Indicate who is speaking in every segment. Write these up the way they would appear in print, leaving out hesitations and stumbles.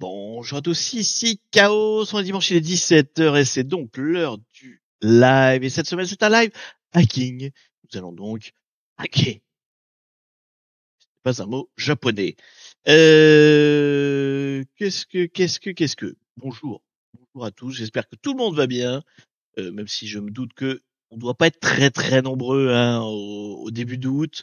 Speaker 1: Bonjour à tous, ici Chaos, on est dimanche, il est 17h et c'est donc l'heure du live. Et cette semaine, c'est un live hacking. Nous allons donc hacker. C'est pas un mot japonais. Qu'est-ce que Bonjour. Bonjour à tous, j'espère que tout le monde va bien. Même si je me doute que on doit pas être très très nombreux au début d'août.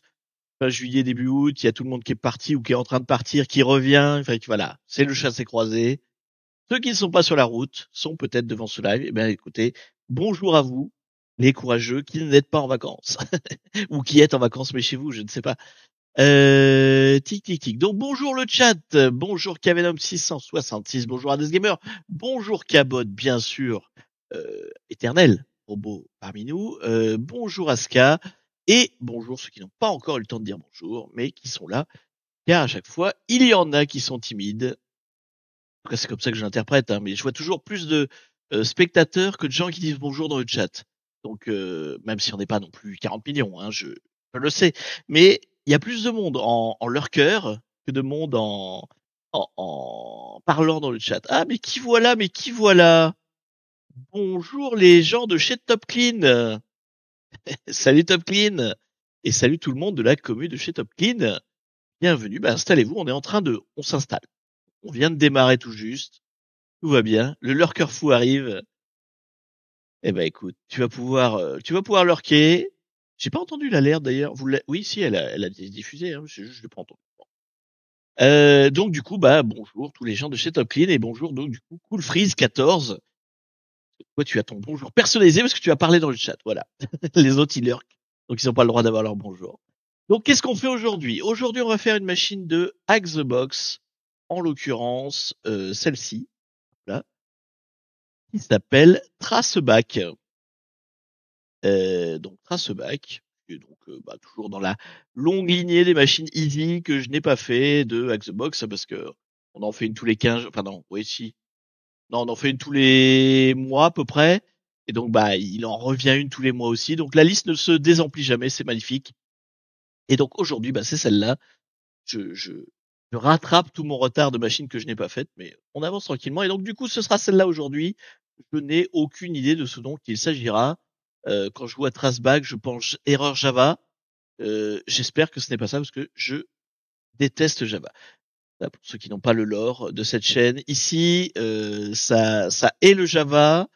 Speaker 1: Fin juillet, début août, il y a tout le monde qui est parti ou qui est en train de partir, qui revient. Enfin, voilà, c'est le chassé croisé. Ceux qui ne sont pas sur la route sont peut-être devant ce live. Eh bien, écoutez, bonjour à vous, les courageux qui n'êtes pas en vacances. Ou qui êtes en vacances, mais chez vous, je ne sais pas. Tic, tic, tic. Donc, bonjour le chat. Bonjour Kavenom666. Bonjour Adesgamer. Bonjour Cabot, bien sûr. Éternel, robot parmi nous. Bonjour Aska. Et bonjour ceux qui n'ont pas encore eu le temps de dire bonjour, mais qui sont là. Car à chaque fois, il y en a qui sont timides. En tout cas, c'est comme ça que je l'interprète, mais je vois toujours plus de spectateurs que de gens qui disent bonjour dans le chat. Donc, même si on n'est pas non plus 40 millions, je le sais. Mais il y a plus de monde en lurker que de monde en parlant dans le chat. Ah, mais qui voilà? Bonjour les gens de chez Top Clean. Salut Top Clean. Et salut tout le monde de la commune de chez Top Clean. Bienvenue, installez-vous, on s'installe. On vient de démarrer tout juste. Tout va bien. Le lurker fou arrive. Eh ben écoute, tu vas pouvoir lurker. J'ai pas entendu l'alerte d'ailleurs. Oui, si, elle a été diffusée. C'est juste, je l'ai pas entendu. Donc du coup, bonjour tous les gens de chez Top Clean et bonjour donc du coup Cool Freeze 14. Toi, tu as ton bonjour personnalisé parce que tu as parlé dans le chat. Voilà. Les autres ils lurkent, donc ils n'ont pas le droit d'avoir leur bonjour. Donc qu'est-ce qu'on fait aujourd'hui? Aujourd'hui, on va faire une machine de Hack the Box, en l'occurrence celle-ci. Là. Qui s'appelle Traceback. Donc Traceback, qui est donc toujours dans la longue lignée des machines easy que je n'ai pas fait de Hack the Box parce que on en fait une tous les 15, enfin non, oui si. Non, on en fait une tous les mois à peu près. Et donc il en revient une tous les mois aussi. Donc la liste ne se désemplit jamais, c'est magnifique. Et donc aujourd'hui, c'est celle-là. Je rattrape tout mon retard de machines que je n'ai pas faites, mais on avance tranquillement. Et donc du coup, ce sera celle-là aujourd'hui. Je n'ai aucune idée de ce dont il s'agira. Quand je vois Traceback, je pense erreur Java. J'espère que ce n'est pas ça parce que je déteste Java. Là, pour ceux qui n'ont pas le lore de cette chaîne, ici, ça est le Java.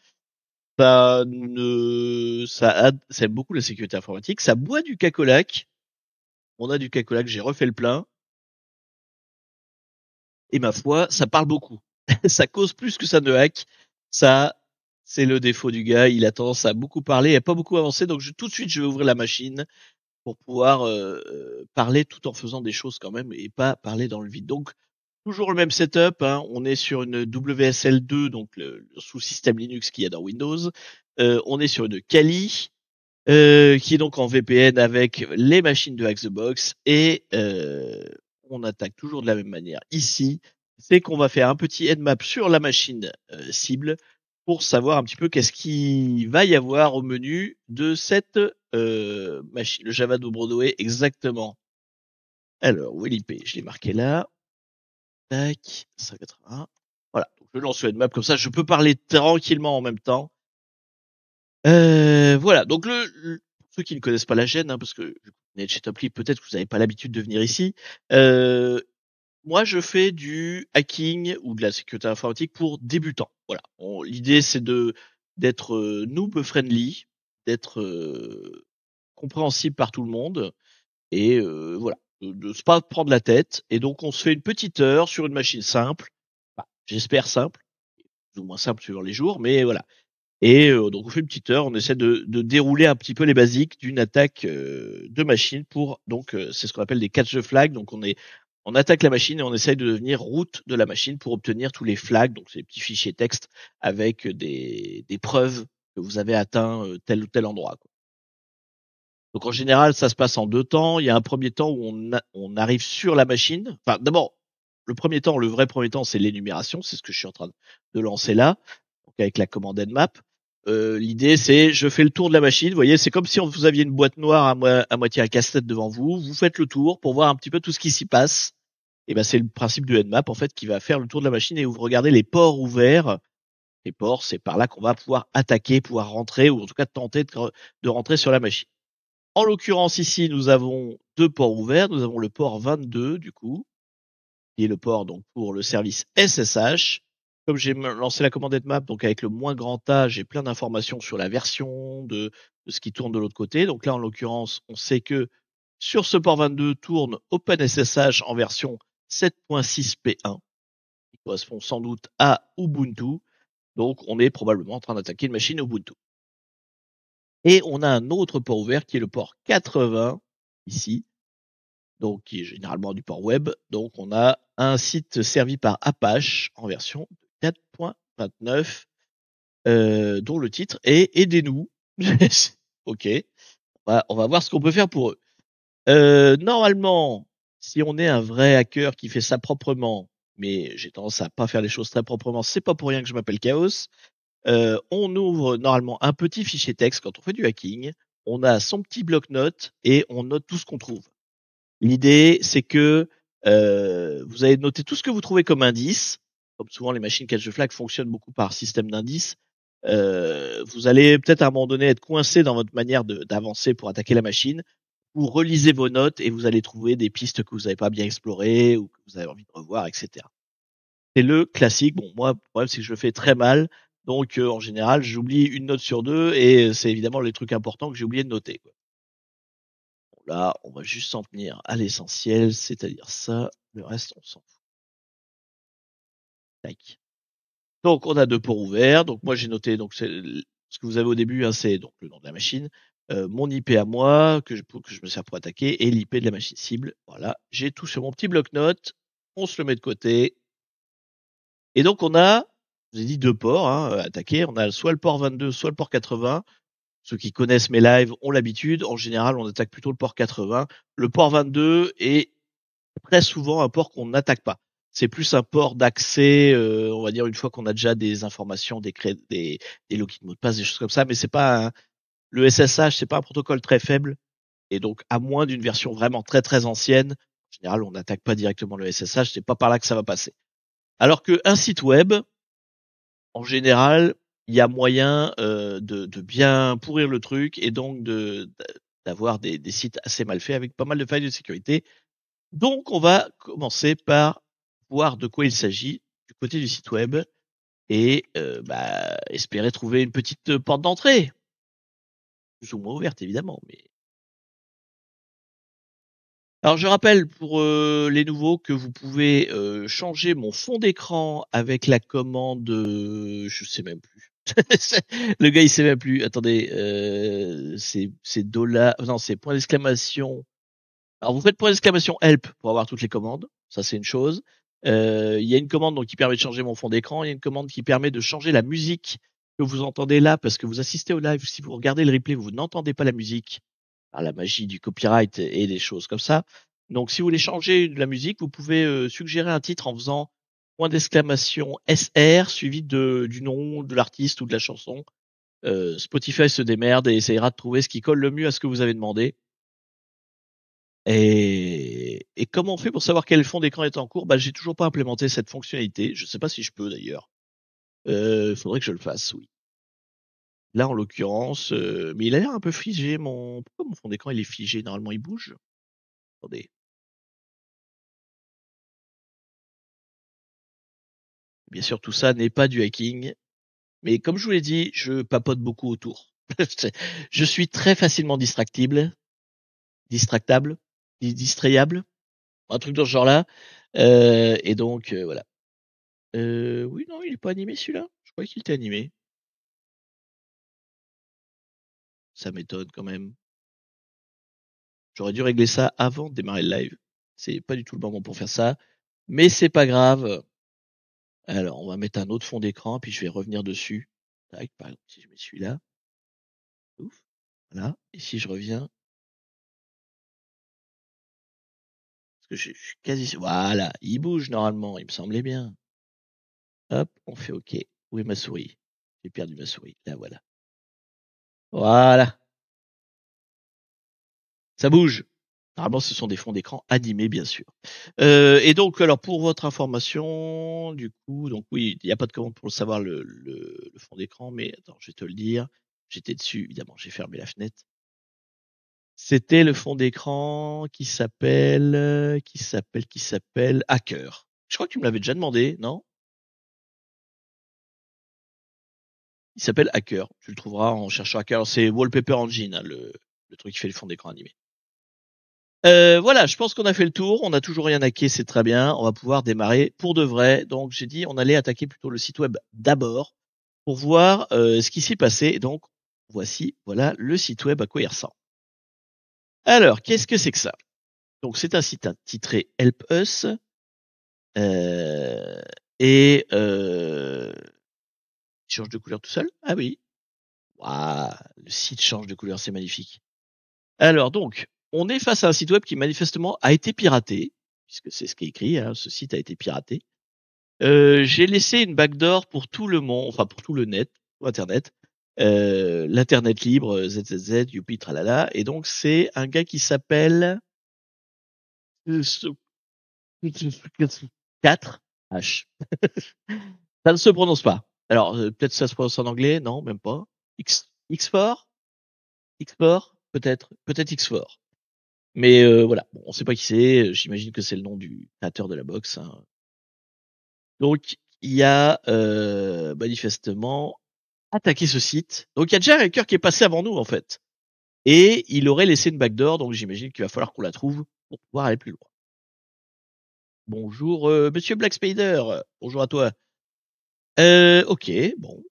Speaker 1: Ça aime beaucoup la sécurité informatique. Ça boit du cacolac. On a du cacolac, j'ai refait le plein. Et ma foi, ça parle beaucoup. Ça cause plus que ça ne hack. Ça, c'est le défaut du gars. Il a tendance à beaucoup parler et à pas beaucoup avancer. Donc tout de suite, je vais ouvrir la machine pour pouvoir parler tout en faisant des choses quand même et pas parler dans le vide. Donc toujours le même setup. On est sur une WSL2, donc le sous-système Linux qu'il y a dans Windows. On est sur une Kali. Qui est donc en VPN avec les machines de Hack the Box et on attaque toujours de la même manière. Ici, c'est qu'on va faire un petit nmap sur la machine cible pour savoir un petit peu qu'est-ce qu'il va y avoir au menu de cette machine, le Java de Broadway exactement. Alors, où est l'IP? Je l'ai marqué là. Tac, 181. Voilà, donc je lance le nmap comme ça, je peux parler tranquillement en même temps. Voilà, donc ceux qui ne connaissent pas la chaîne, parce que vous venez de chez Top Clip, peut-être que vous n'avez pas l'habitude de venir ici. Moi, je fais du hacking ou de la sécurité informatique pour débutants. Voilà. L'idée, c'est d'être noob friendly, d'être compréhensible par tout le monde et voilà, de se pas prendre la tête. Et donc, on se fait une petite heure sur une machine simple. J'espère simple, plus ou moins simple suivant les jours, mais voilà. Et donc on fait une petite heure, on essaie de dérouler un petit peu les basiques d'une attaque de machine pour donc c'est ce qu'on appelle des catch the flag. Donc on attaque la machine et on essaye de devenir route de la machine pour obtenir tous les flags, donc ces petits fichiers texte avec des preuves que vous avez atteint tel ou tel endroit. Quoi. Donc en général, ça se passe en deux temps. Il y a un premier temps où on arrive sur la machine. Enfin d'abord, le vrai premier temps, c'est l'énumération, c'est ce que je suis en train de lancer là, donc avec la commande nmap. L'idée, c'est je fais le tour de la machine. Vous voyez, c'est comme si vous aviez une boîte noire à moitié un casse-tête devant vous. Vous faites le tour pour voir un petit peu tout ce qui s'y passe. Et ben c'est le principe de Nmap en fait qui va faire le tour de la machine et vous regardez les ports ouverts. Les ports, c'est par là qu'on va pouvoir attaquer, pouvoir rentrer ou en tout cas tenter de rentrer sur la machine. En l'occurrence ici, nous avons deux ports ouverts. Nous avons le port 22 du coup, qui est le port donc pour le service SSH. Comme j'ai lancé la commande Nmap, donc avec le moins grand A, j'ai plein d'informations sur la version de ce qui tourne de l'autre côté. Donc là, en l'occurrence, on sait que sur ce port 22 tourne OpenSSH en version 7.6 P1, qui correspond sans doute à Ubuntu. Donc on est probablement en train d'attaquer une machine Ubuntu. Et on a un autre port ouvert qui est le port 80 ici, donc qui est généralement du port web. Donc on a un site servi par Apache en version 4.29, dont le titre est Aidez-nous. Ok, on va voir ce qu'on peut faire pour eux. Normalement, si on est un vrai hacker qui fait ça proprement, mais j'ai tendance à pas faire les choses très proprement, c'est pas pour rien que je m'appelle Chaos. On ouvre normalement un petit fichier texte quand on fait du hacking. On a son petit bloc-notes et on note tout ce qu'on trouve. L'idée, c'est que vous allez noter tout ce que vous trouvez comme indice. Comme souvent, les machines catch the flag fonctionnent beaucoup par système d'indices. Vous allez peut-être à un moment donné être coincé dans votre manière d'avancer pour attaquer la machine. Vous relisez vos notes et vous allez trouver des pistes que vous n'avez pas bien explorées ou que vous avez envie de revoir, etc. C'est le classique. Bon, moi, le problème, c'est que je le fais très mal. Donc, en général, j'oublie une note sur deux et c'est évidemment les trucs importants que j'ai oublié de noter, quoi. Bon, là, on va juste s'en tenir à l'essentiel, c'est-à-dire ça. Le reste, on s'en fout. Tac. Donc, on a deux ports ouverts. Donc, moi, j'ai noté, donc, c'est ce que vous avez au début, hein, c'est donc le nom de la machine, mon IP à moi, que je me sers pour attaquer, et l'IP de la machine cible. Voilà. J'ai tout sur mon petit bloc-notes. On se le met de côté. Et donc, on a, je vous ai dit deux ports, hein, attaquer. On a soit le port 22, soit le port 80. Ceux qui connaissent mes lives ont l'habitude. En général, on attaque plutôt le port 80. Le port 22 est très souvent un port qu'on n'attaque pas. C'est plus un port d'accès, on va dire une fois qu'on a déjà des informations, des logins de mots de passe, des choses comme ça. Mais c'est pas le SSH, c'est pas un protocole très faible. Et donc, à moins d'une version vraiment très très ancienne, en général, on n'attaque pas directement le SSH. C'est pas par là que ça va passer. Alors qu'un site web, en général, il y a moyen de bien pourrir le truc et donc d'avoir des sites assez mal faits avec pas mal de failles de sécurité. Donc, on va commencer par voir de quoi il s'agit du côté du site web et espérer trouver une petite porte d'entrée, plus ou moins ouverte évidemment. Mais alors, je rappelle pour les nouveaux que vous pouvez changer mon fond d'écran avec la commande, je sais même plus. Le gars il sait même plus. Attendez, c'est dollar, non c'est point d'exclamation. Alors vous faites point d'exclamation help pour avoir toutes les commandes. Ça c'est une chose. Il y a une commande donc qui permet de changer mon fond d'écran. Il y a une commande qui permet de changer la musique que vous entendez là parce que vous assistez au live. Si vous regardez le replay, vous n'entendez pas la musique par la magie du copyright et des choses comme ça. Donc si vous voulez changer de la musique, vous pouvez suggérer un titre en faisant point d'exclamation SR suivi du nom de l'artiste ou de la chanson. Spotify se démerde et essayera de trouver ce qui colle le mieux à ce que vous avez demandé. Et comment on fait pour savoir quel fond d'écran est en cours? Bah, j'ai toujours pas implémenté cette fonctionnalité. Je sais pas si je peux d'ailleurs. Faudrait que je le fasse, oui. Là, en l'occurrence, mais il a l'air un peu figé. Pourquoi mon fond d'écran il est figé? Normalement, il bouge. Attendez. Bien sûr, tout ça n'est pas du hacking, mais comme je vous l'ai dit, je papote beaucoup autour. Je suis très facilement distractable, distrayable, un truc dans ce genre-là. Et donc, voilà. Oui, non, il est pas animé celui-là. Je croyais qu'il était animé. Ça m'étonne quand même. J'aurais dû régler ça avant de démarrer le live. C'est pas du tout le moment pour faire ça. Mais c'est pas grave. Alors, on va mettre un autre fond d'écran, puis je vais revenir dessus. Tac, par exemple, si je mets celui-là. Ouf. Voilà. Et si je reviens, parce que je suis quasi sûr. Voilà. Il bouge normalement. Il me semblait bien. Hop, on fait OK. Où est ma souris? J'ai perdu ma souris. Là, voilà. Voilà. Ça bouge. Normalement, ce sont des fonds d'écran animés, bien sûr. Et donc, alors pour votre information, du coup, donc oui, il n'y a pas de commande pour savoir le fond d'écran, mais attends, je vais te le dire. J'étais dessus, évidemment, j'ai fermé la fenêtre. C'était le fond d'écran qui s'appelle Hacker. Je crois que tu me l'avais déjà demandé, non? Il s'appelle Hacker. Tu le trouveras en cherchant Hacker. C'est Wallpaper Engine, hein, le truc qui fait le fond d'écran animé. Voilà, je pense qu'on a fait le tour. On n'a toujours rien hacké, c'est très bien. On va pouvoir démarrer pour de vrai. Donc j'ai dit on allait attaquer plutôt le site web d'abord pour voir ce qui s'y passait. Donc voilà le site web à quoi il ressemble. Alors, qu'est-ce que c'est que ça? Donc c'est un site titré Help Us euh, et il change de couleur tout seul. Ah oui, waouh, le site change de couleur, c'est magnifique. Alors donc, on est face à un site web qui manifestement a été piraté, puisque c'est ce qui est écrit, hein, ce site a été piraté. J'ai laissé une backdoor pour tout le monde, enfin pour tout le net, tout Internet, l'internet libre, ZZZ, youpi, tralala, et donc c'est un gars qui s'appelle 4 H. Ça ne se prononce pas. Alors peut-être ça se prononce en anglais, non, même pas. X4, X4, peut-être X4. Mais voilà, bon, on sait pas qui c'est. J'imagine que c'est le nom du créateur de la box, hein. Donc il y a manifestement attaqué ce site. Donc il y a déjà un hacker qui est passé avant nous en fait, et il aurait laissé une backdoor. Donc j'imagine qu'il va falloir qu'on la trouve pour pouvoir aller plus loin. Bonjour Monsieur Black Spider. Bonjour à toi. Ok, bon.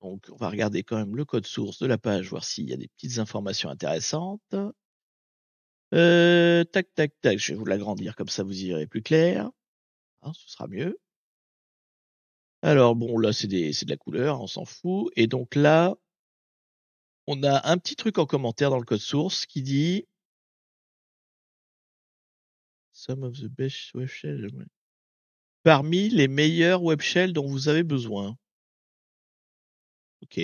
Speaker 1: Donc on va regarder quand même le code source de la page, voir s'il y a des petites informations intéressantes. Tac, tac, tac. Je vais vous l'agrandir comme ça vous y verrez plus clair. Hein, ce sera mieux. Alors bon, là c'est de la couleur, on s'en fout. Et donc là, on a un petit truc en commentaire dans le code source qui dit Some of the best web shells. Parmi les meilleurs web shells dont vous avez besoin. Ok.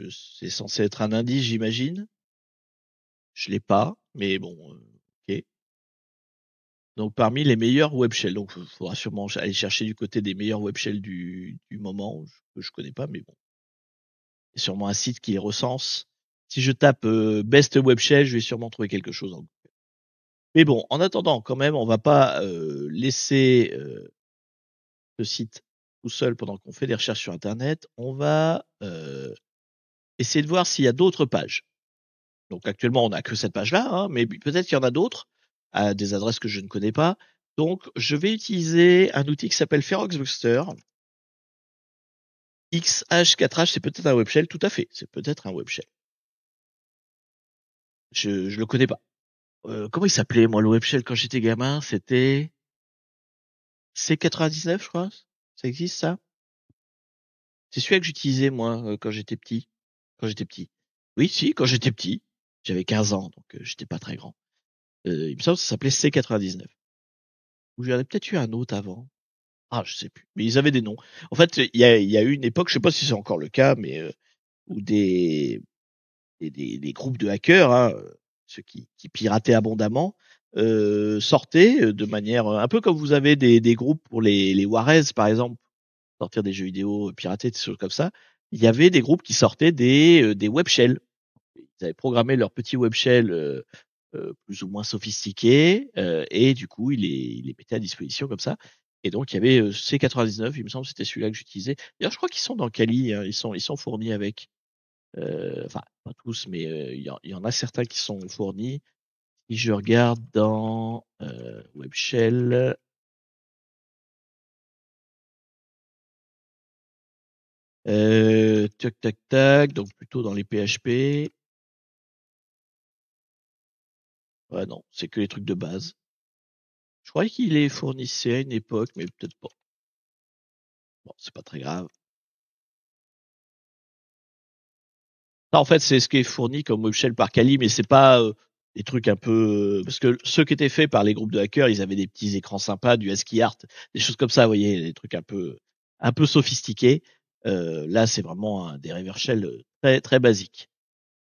Speaker 1: C'est censé être un indice, j'imagine. Je l'ai pas, mais bon, ok. Donc parmi les meilleurs web shells. Donc il faudra sûrement aller chercher du côté des meilleurs web shells du moment, que je connais pas, mais bon. Il y a sûrement un site qui les recense. Si je tape best web shell, je vais sûrement trouver quelque chose. Mais bon, en attendant, quand même, on va pas laisser ce site tout seul pendant qu'on fait des recherches sur Internet. On va essayer de voir s'il y a d'autres pages. Donc actuellement, on n'a que cette page-là, hein, mais peut-être qu'il y en a d'autres à des adresses que je ne connais pas. Donc, je vais utiliser un outil qui s'appelle Feroxbuster. XH4H, c'est peut-être un web shell, tout à fait. C'est peut-être un web shell. Je le connais pas. Comment il s'appelait, moi, le web shell quand j'étais gamin? C'était C99, je crois. Ça existe, ça? C'est celui-là que j'utilisais, moi, quand j'étais petit. Quand j'étais petit. Oui, si, quand j'étais petit. J'avais 15 ans, donc j'étais pas très grand. Il me semble que ça s'appelait C99. Ou j'en ai peut-être eu un autre avant. Ah, je sais plus. Mais ils avaient des noms. En fait, il y a eu une époque, je sais pas si c'est encore le cas, mais où des groupes de hackers, hein, ceux qui pirataient abondamment, sortaient de manière un peu comme vous avez des groupes pour les Juarez, par exemple, sortir des jeux vidéo piratés, des choses comme ça. Il y avait des groupes qui sortaient des web shells. Ils avaient programmé leur petit web shell plus ou moins sophistiqué et du coup ils les mettaient à disposition comme ça. Et donc il y avait C99, il me semble que c'était celui-là que j'utilisais. D'ailleurs je crois qu'ils sont dans Kali, hein, ils sont fournis avec. Enfin pas tous, mais il y en a certains qui sont fournis. Si je regarde dans Web Shell, tac tac tac, donc plutôt dans les PHP. Ouais non, c'est que les trucs de base. Je croyais qu'il les fournissait à une époque, mais peut-être pas. Bon, c'est pas très grave. Ça, en fait, c'est ce qui est fourni comme web shell par Kali, mais c'est pas des trucs un peu parce que ceux qui étaient faits par les groupes de hackers, ils avaient des petits écrans sympas, du ASCII art, des choses comme ça, vous voyez, des trucs un peu sophistiqués. Là, c'est vraiment des reverse shell très très basiques.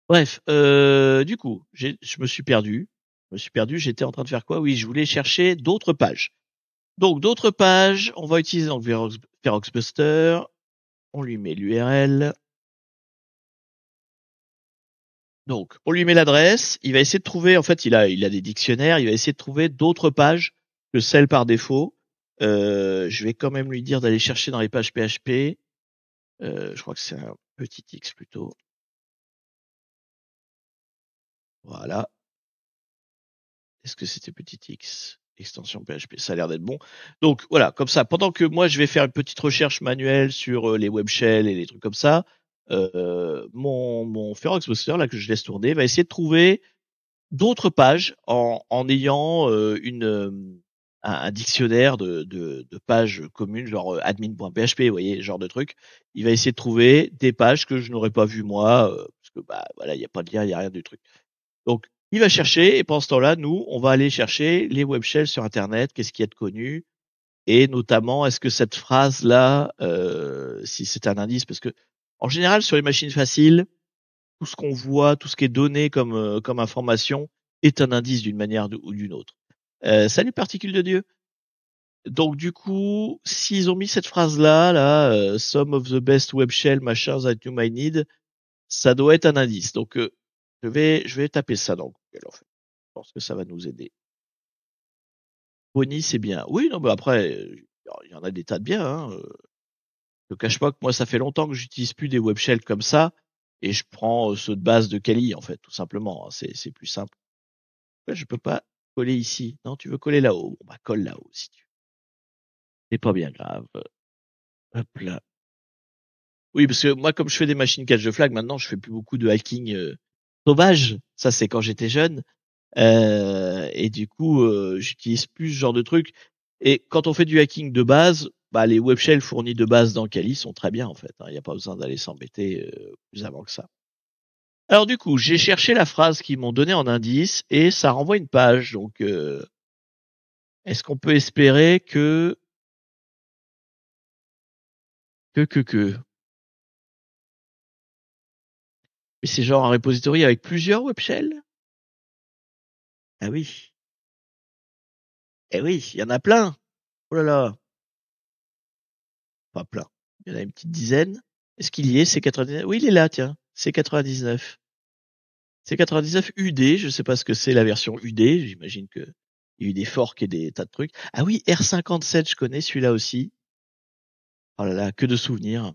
Speaker 1: Bref, du coup, je me suis perdu. J'étais en train de faire quoi? Oui, je voulais chercher d'autres pages. Donc, d'autres pages, on va utiliser donc Buster. On lui met l'URL. Donc, on lui met l'adresse. Il va essayer de trouver, en fait, il a des dictionnaires. Il va essayer de trouver d'autres pages que celles par défaut. Je vais quand même lui dire d'aller chercher dans les pages PHP. Je crois que c'est un petit X plutôt. Voilà. Est-ce que c'était petit X? Extension PHP, ça a l'air d'être bon. Donc voilà, comme ça, pendant que moi je vais faire une petite recherche manuelle sur les web shells et les trucs comme ça, mon Ferox Buster là que je laisse tourner va essayer de trouver d'autres pages en ayant un dictionnaire de pages communes, genre admin.php, vous voyez, ce genre de truc. Il va essayer de trouver des pages que je n'aurais pas vues moi, parce que bah voilà, il n'y a pas de lien, il n'y a rien du truc. Donc, il va chercher, et pendant ce temps-là, nous, on va aller chercher les web shells sur Internet, qu'est-ce qu'il y a de connu, et notamment, est-ce que cette phrase-là, si c'est un indice, parce que en général, sur les machines faciles, tout ce qu'on voit, tout ce qui est donné comme information, est un indice d'une manière ou d'une autre. Salut particule de Dieu. Donc du coup, s'ils ont mis cette phrase-là, some of the best web shell machin that you might need, ça doit être un indice. Donc je vais taper ça dans Google en fait. Je pense que ça va nous aider. Pony, c'est bien. Oui, non, mais après, il y en a des tas de biens. Hein. Je ne cache pas que moi, ça fait longtemps que j'utilise plus des web shells comme ça, et je prends ceux de base de Kali en fait, tout simplement. Hein. C'est plus simple. Ouais, je peux pas coller ici. Non, tu veux coller là-haut. Bon, bah colle là-haut si tu veux. C'est pas bien grave. Hop là. Oui, parce que moi, comme je fais des machines catch de flag, maintenant, je fais plus beaucoup de hacking sauvage. Ça, c'est quand j'étais jeune. Et du coup, j'utilise plus ce genre de truc. Et quand on fait du hacking de base, bah, les web shells fournis de base dans Kali sont très bien en fait. Il n'y a pas besoin d'aller s'embêter plus avant que ça. Alors du coup, j'ai cherché la phrase qu'ils m'ont donnée en indice et ça renvoie une page. Donc, est-ce qu'on peut espérer que mais c'est genre un repository avec plusieurs web shells? Ah oui. Eh oui, il y en a plein. Oh là là. Pas plein. Il y en a une petite dizaine. Est-ce qu'il y est, C99? Oui, il est là, tiens. C99. C99 UD, je sais pas ce que c'est la version UD, j'imagine que il y a eu des forks et des tas de trucs. Ah oui, R57, je connais celui-là aussi. Oh là là, que de souvenirs.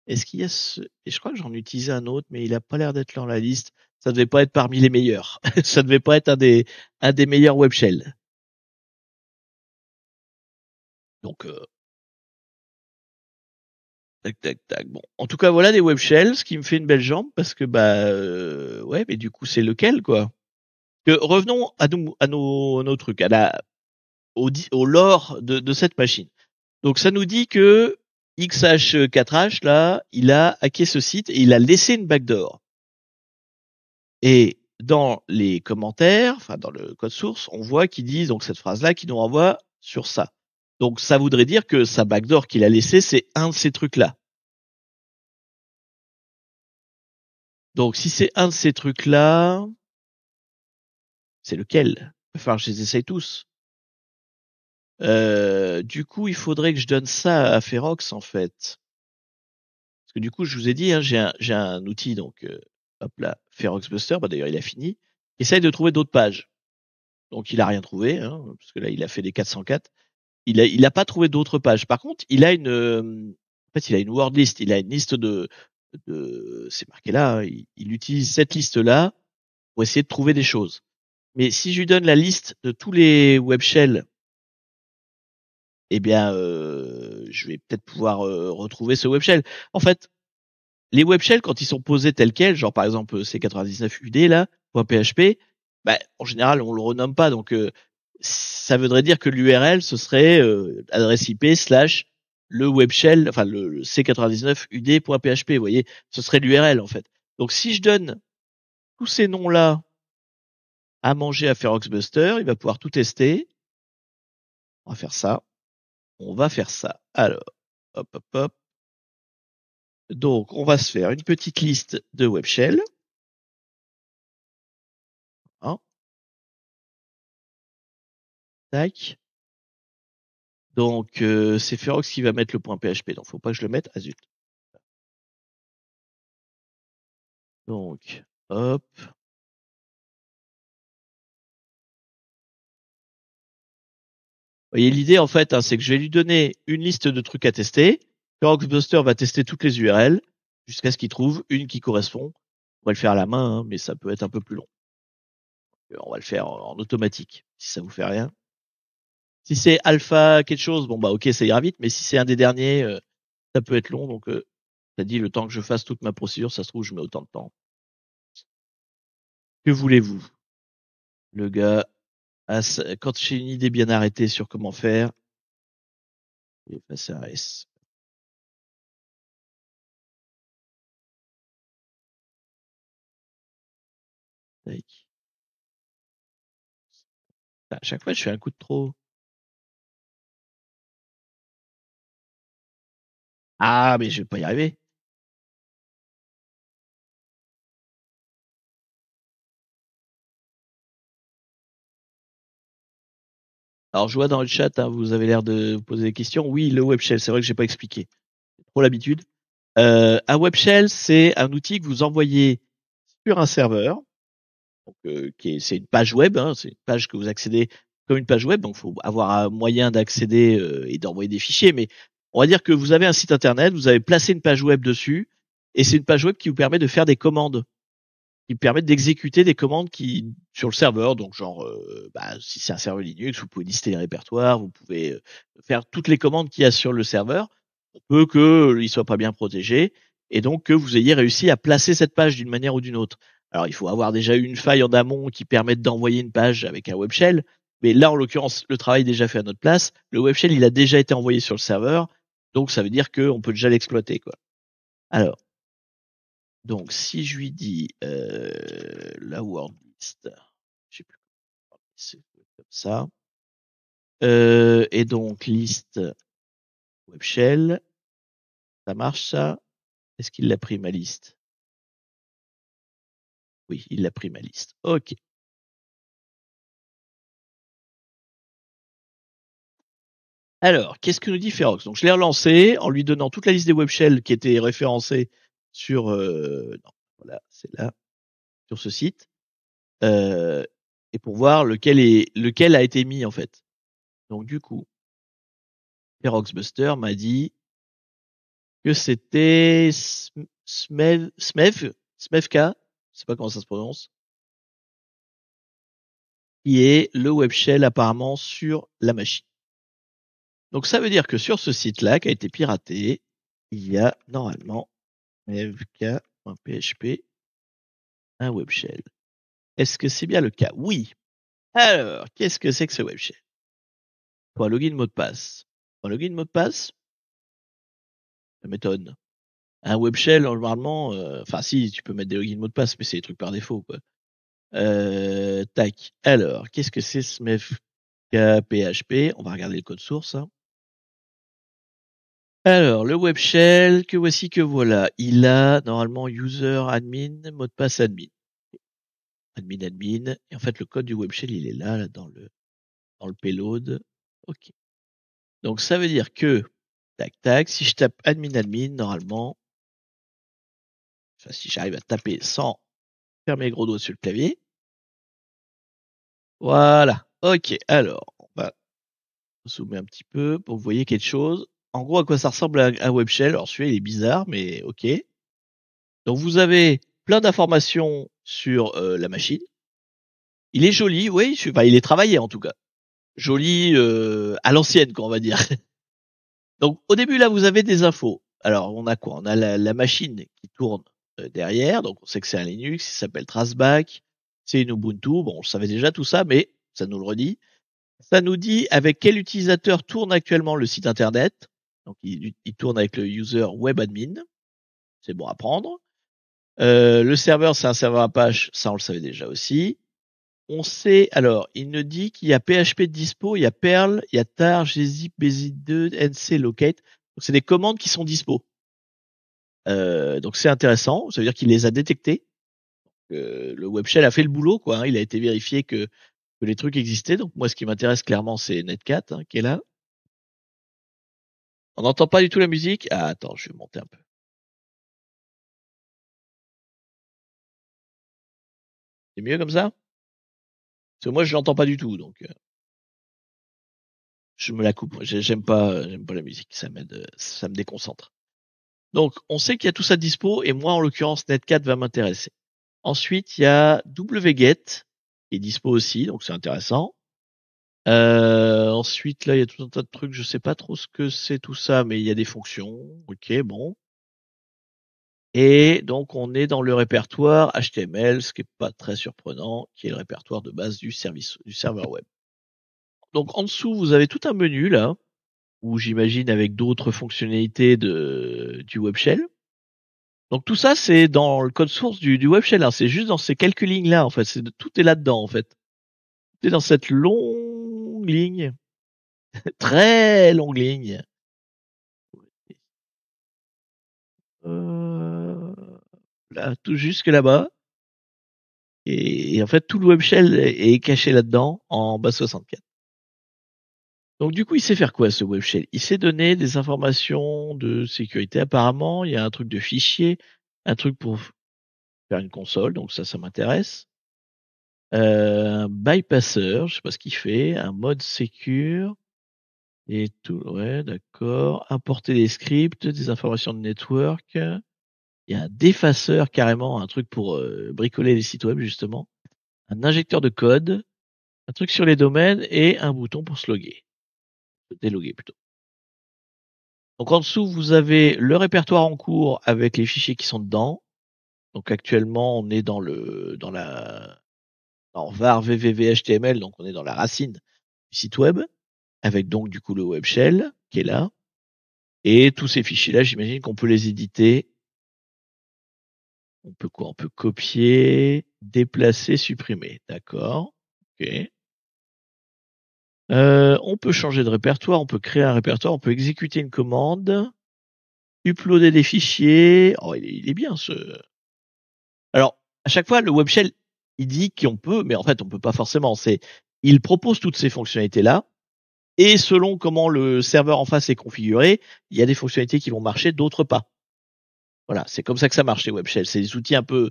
Speaker 1: Est-ce qu'il y a ce... Et je crois que j'en utilisais un autre, mais il a pas l'air d'être dans la liste. Ça devait pas être parmi les meilleurs. Ça devait pas être un des meilleurs web shells. Donc, tac, tac, tac. Bon. En tout cas, voilà des web shells, ce qui me fait une belle jambe parce que, bah, ouais, mais du coup, c'est lequel, quoi? Revenons à nos trucs, au lore de cette machine. Donc ça nous dit que XH4H là, il a hacké ce site et il a laissé une backdoor. Et dans les commentaires, enfin dans le code source, on voit qu'ils disent donc cette phrase là qui nous renvoie sur ça. Donc ça voudrait dire que sa backdoor qu'il a laissé, c'est un de ces trucs là. Donc si c'est un de ces trucs là, c'est lequel? Enfin, je les essaye tous. Du coup, il faudrait que je donne ça à Ferox en fait. Parce que du coup, je vous ai dit, hein, j'ai un outil, donc hop là, Ferox Buster, bah, d'ailleurs il a fini, essaye de trouver d'autres pages. Donc il a rien trouvé, hein, parce que là il a fait des 404. Il a pas trouvé d'autres pages. Par contre, il a en fait, il a une word list, il a une liste c'est marqué là, hein, il utilise cette liste-là pour essayer de trouver des choses. Mais si je lui donne la liste de tous les web shells, eh bien, je vais peut-être pouvoir retrouver ce web shell. En fait, les web shells, quand ils sont posés tels quels, genre par exemple C99UD là, .php, bah, en général on le renomme pas, donc ça voudrait dire que l'URL ce serait adresse IP slash le web shell, enfin le C99UD.php, vous voyez, ce serait l'URL en fait. Donc si je donne tous ces noms là à manger à Feroxbuster, il va pouvoir tout tester. On va faire ça. On va faire ça. Alors, hop hop hop. Donc on va se faire une petite liste de web shells. Hein. Tac. Donc, c'est Ferox qui va mettre le point PHP. Donc, faut pas que je le mette. Ah zut. Donc, hop. Vous voyez, l'idée, en fait, hein, c'est que je vais lui donner une liste de trucs à tester. Ferox Buster va tester toutes les URL jusqu'à ce qu'il trouve une qui correspond. On va le faire à la main, hein, mais ça peut être un peu plus long. On va le faire en automatique, si ça vous fait rien. Si c'est alpha quelque chose, bon bah ok, ça ira vite, mais si c'est un des derniers, ça peut être long. Donc, ça dit le temps que je fasse toute ma procédure, ça se trouve, je mets autant de temps. Que voulez-vous? Le gars, quand j'ai une idée bien arrêtée sur comment faire, je vais passer un S. Tac. À chaque fois, je fais un coup de trop. Ah, mais je vais pas y arriver. Alors, je vois dans le chat, hein, vous avez l'air de vous poser des questions. Oui, le web shell, c'est vrai que j'ai pas expliqué. J'ai trop l'habitude. Un web shell, c'est un outil que vous envoyez sur un serveur. Donc, c'est une page web, hein, c'est une page que vous accédez comme une page web. Donc, il faut avoir un moyen d'accéder et d'envoyer des fichiers. Mais on va dire que vous avez un site internet, vous avez placé une page web dessus, et c'est une page web qui vous permet de faire des commandes, qui permettent d'exécuter des commandes qui sur le serveur. Donc, genre, si c'est un serveur Linux, vous pouvez lister les répertoires, vous pouvez faire toutes les commandes qu'il y a sur le serveur. On peut qu'il soit pas bien protégé, et donc que vous ayez réussi à placer cette page d'une manière ou d'une autre. Alors, il faut avoir déjà eu une faille en amont qui permette d'envoyer une page avec un web shell. Mais là, en l'occurrence, le travail est déjà fait à notre place. Le web shell, il a déjà été envoyé sur le serveur. Donc, ça veut dire qu'on peut déjà l'exploiter, quoi. Alors, donc, si je lui dis la word list, je sais plus comment c'est comme ça. Et donc, liste web shell, ça marche ça? Est-ce qu'il l'a pris ma liste? Oui, il l'a pris ma liste. Ok. Alors, qu'est-ce que nous dit Ferox? Donc, je l'ai relancé en lui donnant toute la liste des web shells qui étaient référencés sur, non, voilà, c'est là, sur ce site, euh, et pour voir lequel a été mis en fait. Donc, du coup, Ferox Buster m'a dit que c'était Smevka, je sais pas comment ça se prononce, qui est le web shell apparemment sur la machine. Donc, ça veut dire que sur ce site-là, qui a été piraté, il y a normalement smevk.php, un web shell. Est-ce que c'est bien le cas? Oui. Alors, qu'est-ce que c'est que ce web shell? Pour un login mot de passe. Pour un login mot de passe, ça m'étonne. Un web shell, normalement, enfin si, tu peux mettre des logins mots de passe, mais c'est des trucs par défaut, quoi. Tac. Alors, qu'est-ce que c'est smevk PHP? On va regarder le code source. Hein. Alors, le web shell, que voici que voilà. Il a normalement user admin, mot de passe admin. Admin. Et en fait, le code du web shell, il est là dans le payload. Ok. Donc, ça veut dire que, tac, si je tape admin, normalement, enfin, si j'arrive à taper sans faire mes gros doigts sur le clavier. Voilà. Ok. Alors, on va zoomer un petit peu pour que vous voyez quelque chose. En gros, à quoi ça ressemble à un web shell. Alors, celui-là, il est bizarre, mais ok. Donc, vous avez plein d'informations sur la machine. Il est joli, oui. Enfin, il est travaillé, en tout cas. Joli à l'ancienne, quoi, on va dire. Donc, au début, là, vous avez des infos. Alors, on a quoi? On a la machine qui tourne derrière. Donc, on sait que c'est un Linux. Il s'appelle Traceback. C'est une Ubuntu. Bon, on savait déjà tout ça, mais ça nous le redit. Ça nous dit avec quel utilisateur tourne actuellement le site internet. Donc, il tourne avec le user web admin. C'est bon à prendre. Le serveur, c'est un serveur Apache. Ça, on le savait déjà aussi. On sait, alors, il nous dit qu'il y a PHP de dispo, il y a Perl, il y a tar, gzip, bzip2, nc, locate. Donc, c'est des commandes qui sont dispo. Donc, c'est intéressant. Ça veut dire qu'il les a détectées. Le web shell a fait le boulot, quoi, hein. Il a été vérifié que les trucs existaient. Donc moi, ce qui m'intéresse clairement, c'est Netcat, hein, qui est là. On n'entend pas du tout la musique. Ah, attends, je vais monter un peu. C'est mieux comme ça? Parce que moi, je l'entends pas du tout, donc je me la coupe. J'aime pas la musique. Ça m'aide, ça me déconcentre. Donc, on sait qu'il y a tout ça de dispo, et moi, en l'occurrence, Netcat va m'intéresser. Ensuite, il y a wget, qui est dispo aussi, donc c'est intéressant. Ensuite, là, il y a tout un tas de trucs, je sais pas trop ce que c'est tout ça, mais il y a des fonctions. Ok, bon. Et donc, on est dans le répertoire HTML, ce qui est pas très surprenant, qui est le répertoire de base du serveur web. Donc, en dessous, vous avez tout un menu, là, où j'imagine avec d'autres fonctionnalités du web shell. Donc, tout ça, c'est dans le code source du web shell, hein. C'est juste dans ces quelques lignes-là, en fait. Tout est là-dedans, en fait. Tout est dans cette longue ligne, très longue ligne. Euh, Là, tout jusque là-bas. Et en fait, tout le web shell est caché là-dedans en base 64. Donc du coup, il sait faire quoi ce web shell? Il sait donner des informations de sécurité apparemment. Il y a un truc de fichier, un truc pour faire une console, donc ça m'intéresse. Un bypasser, je sais pas ce qu'il fait, un mode secure et tout. Ouais, d'accord. Importer des scripts, des informations de network. Il y a un défaceur carrément, un truc pour bricoler les sites web justement. Un injecteur de code, un truc sur les domaines et un bouton pour se loguer. Déloguer plutôt. Donc en dessous, vous avez le répertoire en cours avec les fichiers qui sont dedans. Donc actuellement, on est dans var www.html, donc on est dans la racine du site web, avec donc du coup le web shell qui est là. Et tous ces fichiers-là, j'imagine qu'on peut les éditer. On peut quoi? On peut copier, déplacer, supprimer. D'accord. Ok. On peut changer de répertoire, on peut créer un répertoire, on peut exécuter une commande, uploader des fichiers. Oh, il est bien ce. Alors, à chaque fois, le web shell, il dit qu'on peut, mais en fait, on peut pas forcément. Il propose toutes ces fonctionnalités-là, et selon comment le serveur en face est configuré, il y a des fonctionnalités qui vont marcher, d'autres pas. Voilà, c'est comme ça que ça marche les web shells. C'est des outils un peu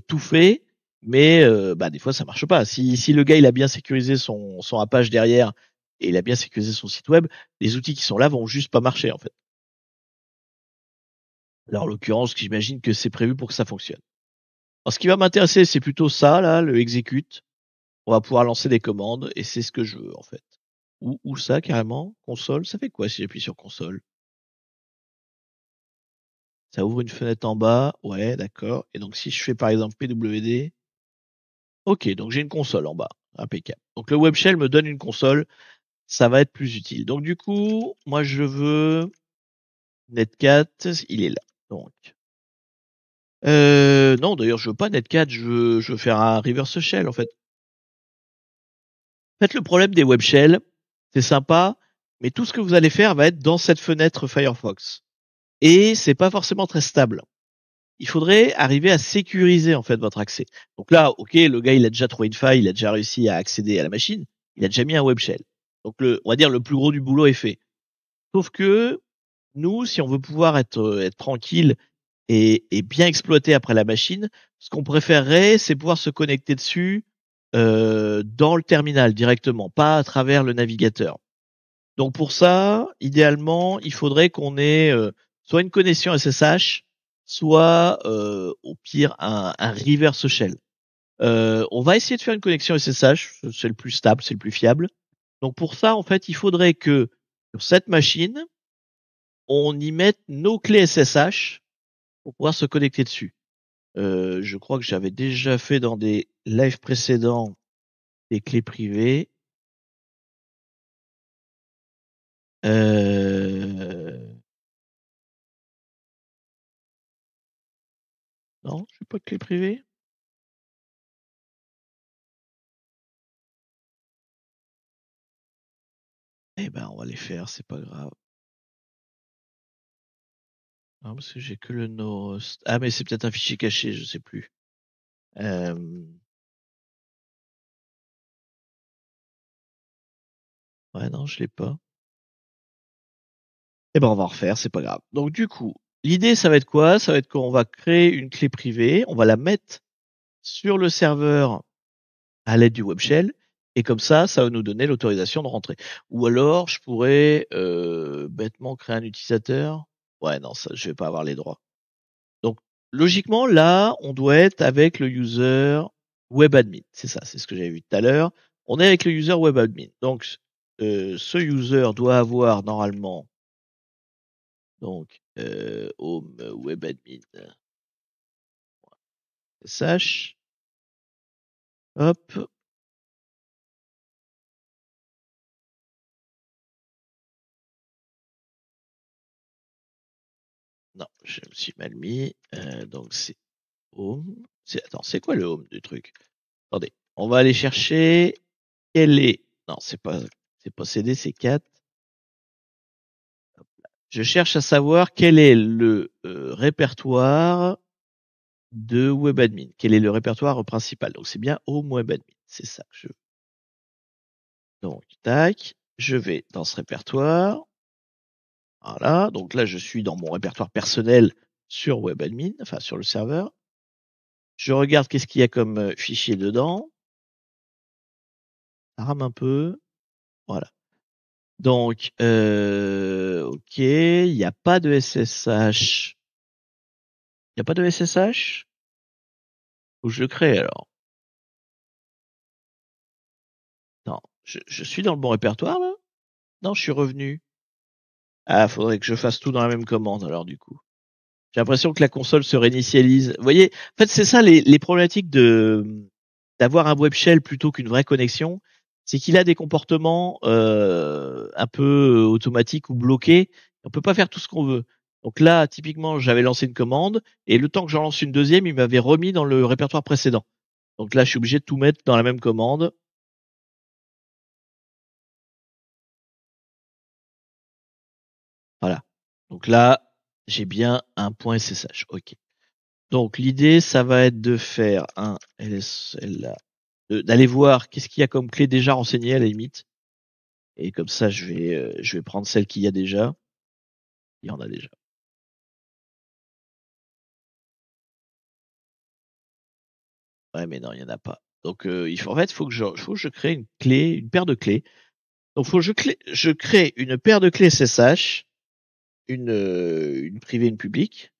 Speaker 1: tout faits, mais bah, des fois ça marche pas. Si le gars il a bien sécurisé son Apache derrière et il a bien sécurisé son site web, les outils qui sont là vont juste pas marcher en fait. Alors en l'occurrence, j'imagine que c'est prévu pour que ça fonctionne. Alors, ce qui va m'intéresser, c'est plutôt ça là, le execute. On va pouvoir lancer des commandes et c'est ce que je veux en fait. Ou ça carrément, console, ça fait quoi si j'appuie sur console? Ça ouvre une fenêtre en bas, ouais, d'accord. Et donc si je fais par exemple pwd, ok, donc j'ai une console en bas, impeccable. Donc le web shell me donne une console, ça va être plus utile. Donc du coup, moi je veux Netcat, il est là. Donc non, d'ailleurs je veux pas Netcat, je veux faire un reverse shell en fait. En fait, le problème des web shells, c'est sympa, mais tout ce que vous allez faire va être dans cette fenêtre Firefox. Et c'est pas forcément très stable. Il faudrait arriver à sécuriser en fait votre accès. Donc là, ok, le gars il a déjà trouvé une faille, il a déjà réussi à accéder à la machine, il a déjà mis un web shell. Donc on va dire le plus gros du boulot est fait. Sauf que nous, si on veut pouvoir être tranquille et bien exploiter après la machine, ce qu'on préférerait, c'est pouvoir se connecter dessus dans le terminal directement, pas à travers le navigateur. Donc pour ça, idéalement, il faudrait qu'on ait soit une connexion SSH, soit au pire un reverse shell. On va essayer de faire une connexion SSH, c'est le plus stable, c'est le plus fiable. Donc pour ça, en fait, il faudrait que sur cette machine, on y mette nos clés SSH pour pouvoir se connecter dessus. Je crois que j'avais déjà fait dans des lives précédents des clés privées. Euh... Non, je n'ai pas de clé privée. Eh ben, on va les faire, c'est pas grave. Non, parce que j'ai que le no. Ah, mais c'est peut-être un fichier caché, je sais plus. Ouais, non, je l'ai pas. Eh ben, on va en refaire, c'est pas grave. Donc, du coup, l'idée, ça va être quoi? Ça va être qu'on va créer une clé privée, on va la mettre sur le serveur à l'aide du web shell, et comme ça va nous donner l'autorisation de rentrer. Ou alors, je pourrais bêtement créer un utilisateur. Ouais, non, ça, je vais pas avoir les droits. Donc, logiquement, là, on doit être avec le user web admin. C'est ça, c'est ce que j'avais vu tout à l'heure. On est avec le user web admin. Donc, ce user doit avoir normalement donc home web admin sh. Hop. Non, je me suis mal mis. Donc c'est home. Attends, c'est quoi le home du truc? Attendez, on va aller chercher quel est. Non, c'est pas CD, c'est 4. Je cherche à savoir quel est le répertoire de WebAdmin. Quel est le répertoire principal? Donc c'est bien Home WebAdmin. C'est ça que je veux. Donc, tac, je vais dans ce répertoire. Voilà. Donc là, je suis dans mon répertoire personnel sur WebAdmin, enfin sur le serveur. Je regarde qu'est-ce qu'il y a comme fichier dedans. Ça rame un peu. Voilà. Donc, ok, il n'y a pas de SSH. Il n'y a pas de SSH? Faut que je le crée alors. Non, je suis dans le bon répertoire là? Non, je suis revenu. Ah, faudrait que je fasse tout dans la même commande alors du coup. J'ai l'impression que la console se réinitialise. Vous voyez, en fait, c'est ça les problématiques d'avoir un web shell plutôt qu'une vraie connexion, c'est qu'il a des comportements un peu automatiques ou bloqués. On peut pas faire tout ce qu'on veut. Donc là, typiquement, j'avais lancé une commande et le temps que j'en lance une deuxième, il m'avait remis dans le répertoire précédent. Donc là, je suis obligé de tout mettre dans la même commande. Voilà. Donc là, j'ai bien un point SSH. OK. Donc l'idée, ça va être de faire un LSL, d'aller voir qu'est-ce qu'il y a comme clé déjà renseignée à la limite. Et comme ça, je vais prendre celle qu'il y a déjà. Il y en a déjà. Ouais, mais non, il y en a pas. Donc en fait, il faut que je crée une clé, une paire de clés. Donc faut que je crée une paire de clés SSH, une privée, une publique.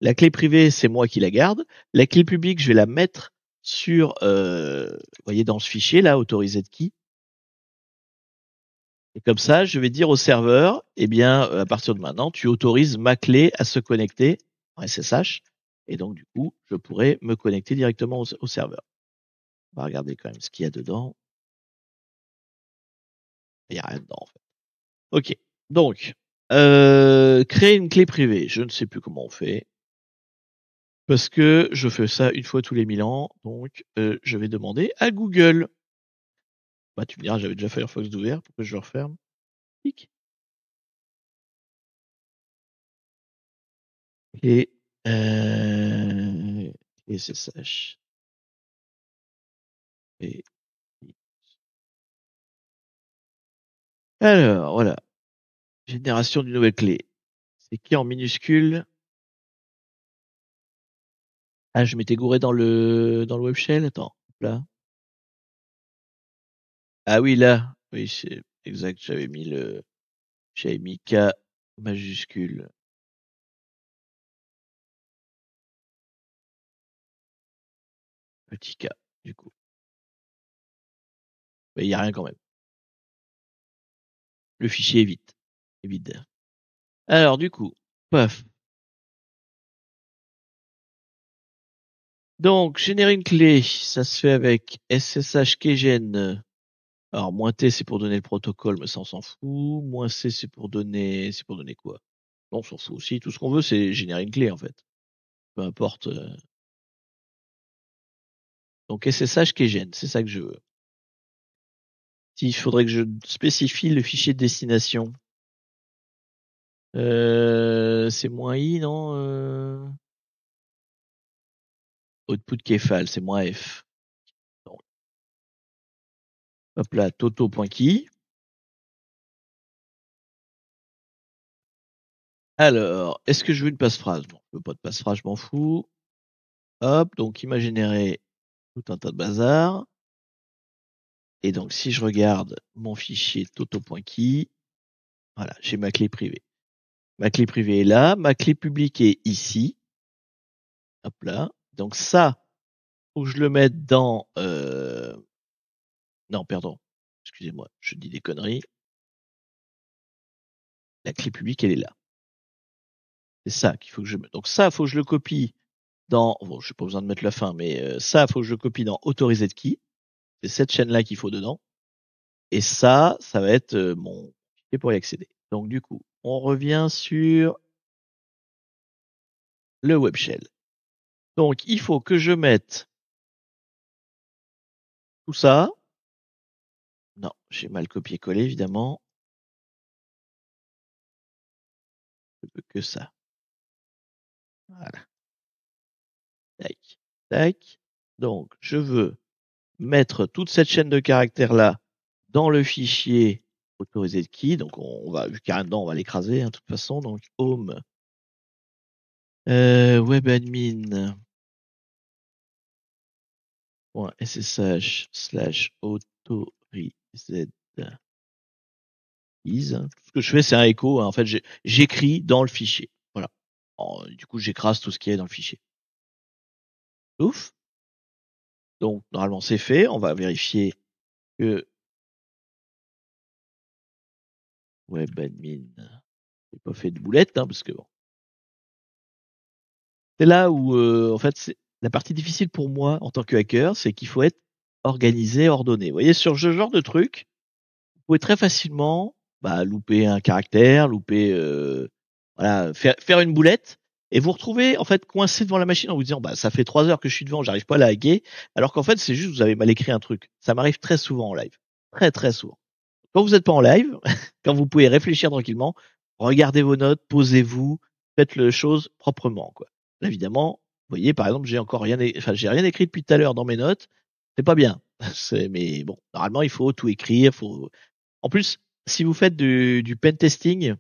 Speaker 1: La clé privée, c'est moi qui la garde. La clé publique, je vais la mettre sur, vous voyez, dans ce fichier là, autorisé de qui. Et comme ça, je vais dire au serveur, eh bien, à partir de maintenant, tu autorises ma clé à se connecter en SSH. Et donc, du coup, je pourrais me connecter directement au serveur. On va regarder quand même ce qu'il y a dedans. Il n'y a rien dedans, en fait. OK. Donc, créer une clé privée. Je ne sais plus comment on fait. Parce que je fais ça une fois tous les 1000 ans. Donc, je vais demander à Google. Bah, tu me diras, j'avais déjà Firefox d'ouvert. Pourquoi je le referme? Clic. Et, SSH. Et alors, voilà. Génération d'une nouvelle clé. C'est qui en minuscule? Ah, je m'étais gouré dans le web shell. Attends, là. Ah oui, là. Oui, c'est exact. J'avais mis K majuscule. Petit K, du coup. Mais il y a rien quand même. Le fichier est vide. Alors, du coup, paf. Donc, générer une clé, ça se fait avec SSH keygen. Alors, moins T, c'est pour donner le protocole, mais ça, on s'en fout. Moins C, c'est pour donner quoi? Non, on s'en fout aussi. Tout ce qu'on veut, c'est générer une clé, en fait. Peu importe. Donc, SSH keygen, c'est ça que je veux. Il faudrait que je spécifie le fichier de destination. C'est moins I, non? output Kefal, c'est moins F. Donc, hop là, toto.key. Alors, est-ce que je veux une passe-phrase? Non, je veux pas de passe-phrase, je m'en fous. Hop, donc il m'a généré tout un tas de bazar. Et donc, si je regarde mon fichier toto.key, voilà, j'ai ma clé privée. Ma clé privée est là, ma clé publique est ici. Hop là. Donc ça, faut que je le mette dans... Non, pardon. Excusez-moi, je dis des conneries. La clé publique, elle est là. C'est ça qu'il faut que je mette. Donc ça, faut que je le copie dans... Bon, j'ai pas besoin de mettre la fin, mais ça, faut que je le copie dans Authorized Key. C'est cette chaîne-là qu'il faut dedans. Et ça va être mon fichier pour y accéder. Donc du coup, on revient sur le web shell. Donc il faut que je mette tout ça. Non, j'ai mal copié-collé évidemment. Je veux que ça. Voilà. Tac. Tac. Donc je veux mettre toute cette chaîne de caractères là dans le fichier autorisé de key. Donc on va, vu qu'il y a un dedans, on va l'écraser, hein, de toute façon. Donc home webadmin .ssh/authorized keys. Tout ce que je fais, c'est un écho. Hein. En fait, j'écris dans le fichier. Voilà. Du coup, j'écrase tout ce qui est dans le fichier. Ouf. Donc, normalement, c'est fait. On va vérifier que webadmin j'ai pas fait de boulette, hein, parce que bon. C'est là où, en fait, c'est la partie difficile pour moi en tant que hacker, c'est qu'il faut être organisé, ordonné. Vous voyez, sur ce genre de truc, vous pouvez très facilement louper un caractère, louper, voilà, faire une boulette, et vous retrouvez en fait coincé devant la machine en vous disant ça fait 3 heures que je suis devant, j'arrive pas à la hacker, alors qu'en fait c'est juste vous avez mal écrit un truc. Ça m'arrive très souvent en live, très très souvent. Quand vous n'êtes pas en live, quand vous pouvez réfléchir tranquillement, regardez vos notes, posez-vous, faites les choses proprement, quoi. Là, évidemment, vous voyez, par exemple, j'ai rien écrit depuis tout à l'heure dans mes notes. C'est pas bien. Mais bon, normalement, il faut tout écrire. En plus, si vous faites du pen testing,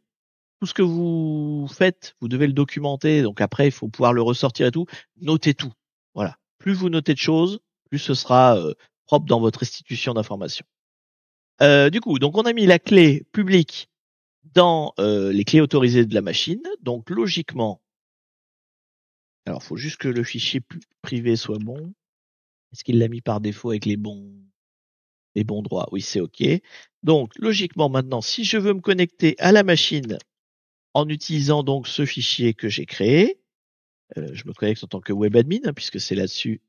Speaker 1: tout ce que vous faites, vous devez le documenter. Donc après, il faut pouvoir le ressortir et tout. Notez tout. Voilà. Plus vous notez de choses, plus ce sera propre dans votre restitution d'informations. Du coup, donc on a mis la clé publique dans les clés autorisées de la machine. Donc logiquement, alors faut juste que le fichier privé soit bon. Est-ce qu'il l'a mis par défaut avec les bons droits? Oui, c'est OK. Donc logiquement maintenant, si je veux me connecter à la machine en utilisant donc ce fichier que j'ai créé, je me connecte en tant que webadmin, hein, puisque c'est là-dessus.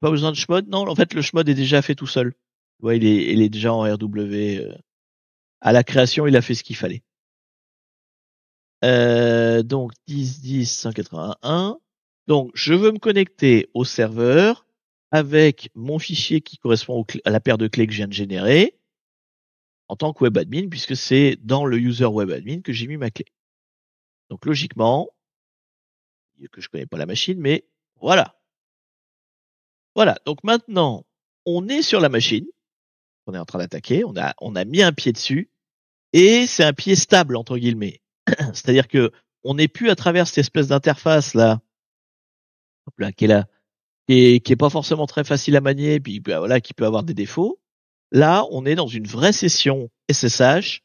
Speaker 1: Pas besoin de chmod. Non, en fait le chmod est déjà fait tout seul. Ouais, il est déjà en RW. À la création, il a fait ce qu'il fallait. Donc 10.10.181. Donc je veux me connecter au serveur avec mon fichier qui correspond à la paire de clés que je viens de générer en tant que webadmin, puisque c'est dans le user webadmin que j'ai mis ma clé. Donc logiquement, que je connais pas la machine, mais voilà. Voilà. Donc maintenant, on est sur la machine, on est en train d'attaquer, on a mis un pied dessus, et c'est un pied stable entre guillemets. C'est-à-dire que on n'est plus à travers cette espèce d'interface là, qui est là, qui est pas forcément très facile à manier, puis voilà, qui peut avoir des défauts. Là, on est dans une vraie session SSH.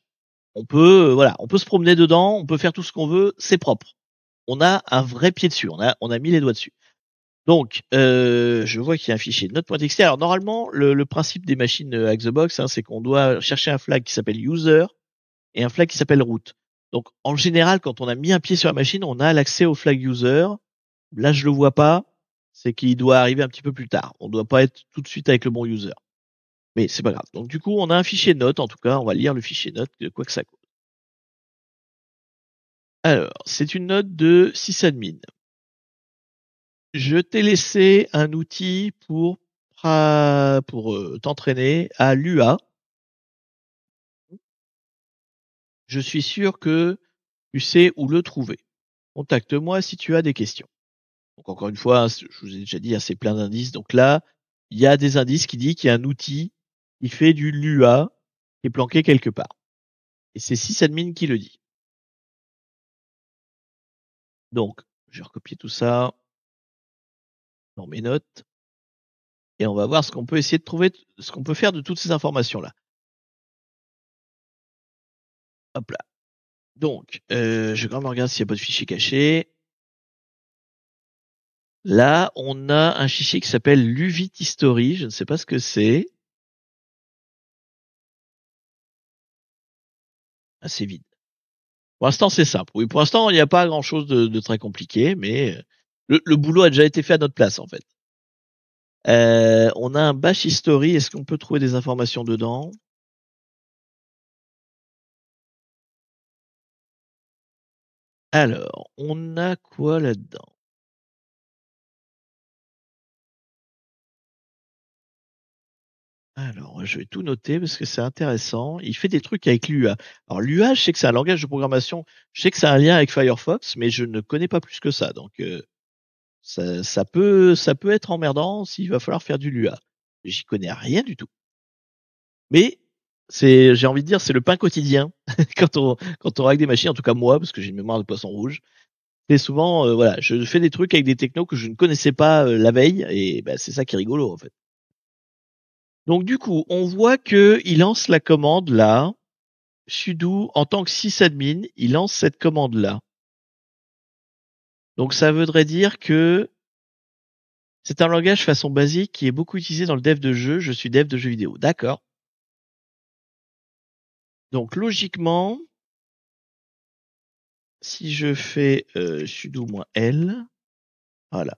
Speaker 1: On peut, voilà, on peut se promener dedans, on peut faire tout ce qu'on veut, c'est propre. On a un vrai pied dessus, on a mis les doigts dessus. Donc, je vois qu'il y a un fichier note.txt. Alors normalement, le principe des machines hack the box, hein, c'est qu'on doit chercher un flag qui s'appelle user et un flag qui s'appelle root. Donc, en général, quand on a mis un pied sur la machine, on a l'accès au flag user. Là, je le vois pas. C'est qu'il doit arriver un petit peu plus tard. On doit pas être tout de suite avec le bon user. Mais c'est pas grave. Donc, du coup, on a un fichier note. En tout cas, on va lire le fichier note de quoi que ça coûte. Alors, c'est une note de sysadmin. Je t'ai laissé un outil pour t'entraîner à l'UA. Je suis sûr que tu sais où le trouver. Contacte-moi si tu as des questions. Donc encore une fois, je vous ai déjà dit, c'est plein d'indices. Donc là, il y a des indices qui disent qu'il y a un outil qui fait du Lua qui est planqué quelque part. Et c'est sysadmin qui le dit. Donc, je vais recopier tout ça dans mes notes. Et on va voir ce qu'on peut essayer de trouver, ce qu'on peut faire de toutes ces informations-là. Hop là. Donc, je vais quand même regarder s'il n'y a pas de fichier caché. Là, on a un fichier qui s'appelle Luvit History. Je ne sais pas ce que c'est. Ah, c'est vide. Pour l'instant, c'est simple. Oui, pour l'instant, il n'y a pas grand-chose de très compliqué, mais le boulot a déjà été fait à notre place, en fait. On a un Bash History. Est-ce qu'on peut trouver des informations dedans? Alors, on a quoi là-dedans? Alors, je vais tout noter parce que c'est intéressant. Il fait des trucs avec l'UA. Alors, l'UA, je sais que c'est un langage de programmation. Je sais que c'est un lien avec Firefox, mais je ne connais pas plus que ça. Donc, ça peut être emmerdant s'il va falloir faire du Lua. J'y connais rien du tout. Mais j'ai envie de dire, c'est le pain quotidien quand on règle des machines. En tout cas moi, parce que j'ai une mémoire de poisson rouge. Et souvent, voilà, je fais des trucs avec des technos que je ne connaissais pas la veille, et bah, c'est ça qui est rigolo en fait. Donc du coup, on voit que il lance la commande là, sudo en tant que sysadmin, il lance cette commande là. Donc ça voudrait dire que c'est un langage façon basique qui est beaucoup utilisé dans le dev de jeux. Je suis dev de jeux vidéo. D'accord. Donc logiquement, si je fais sudo-l, voilà.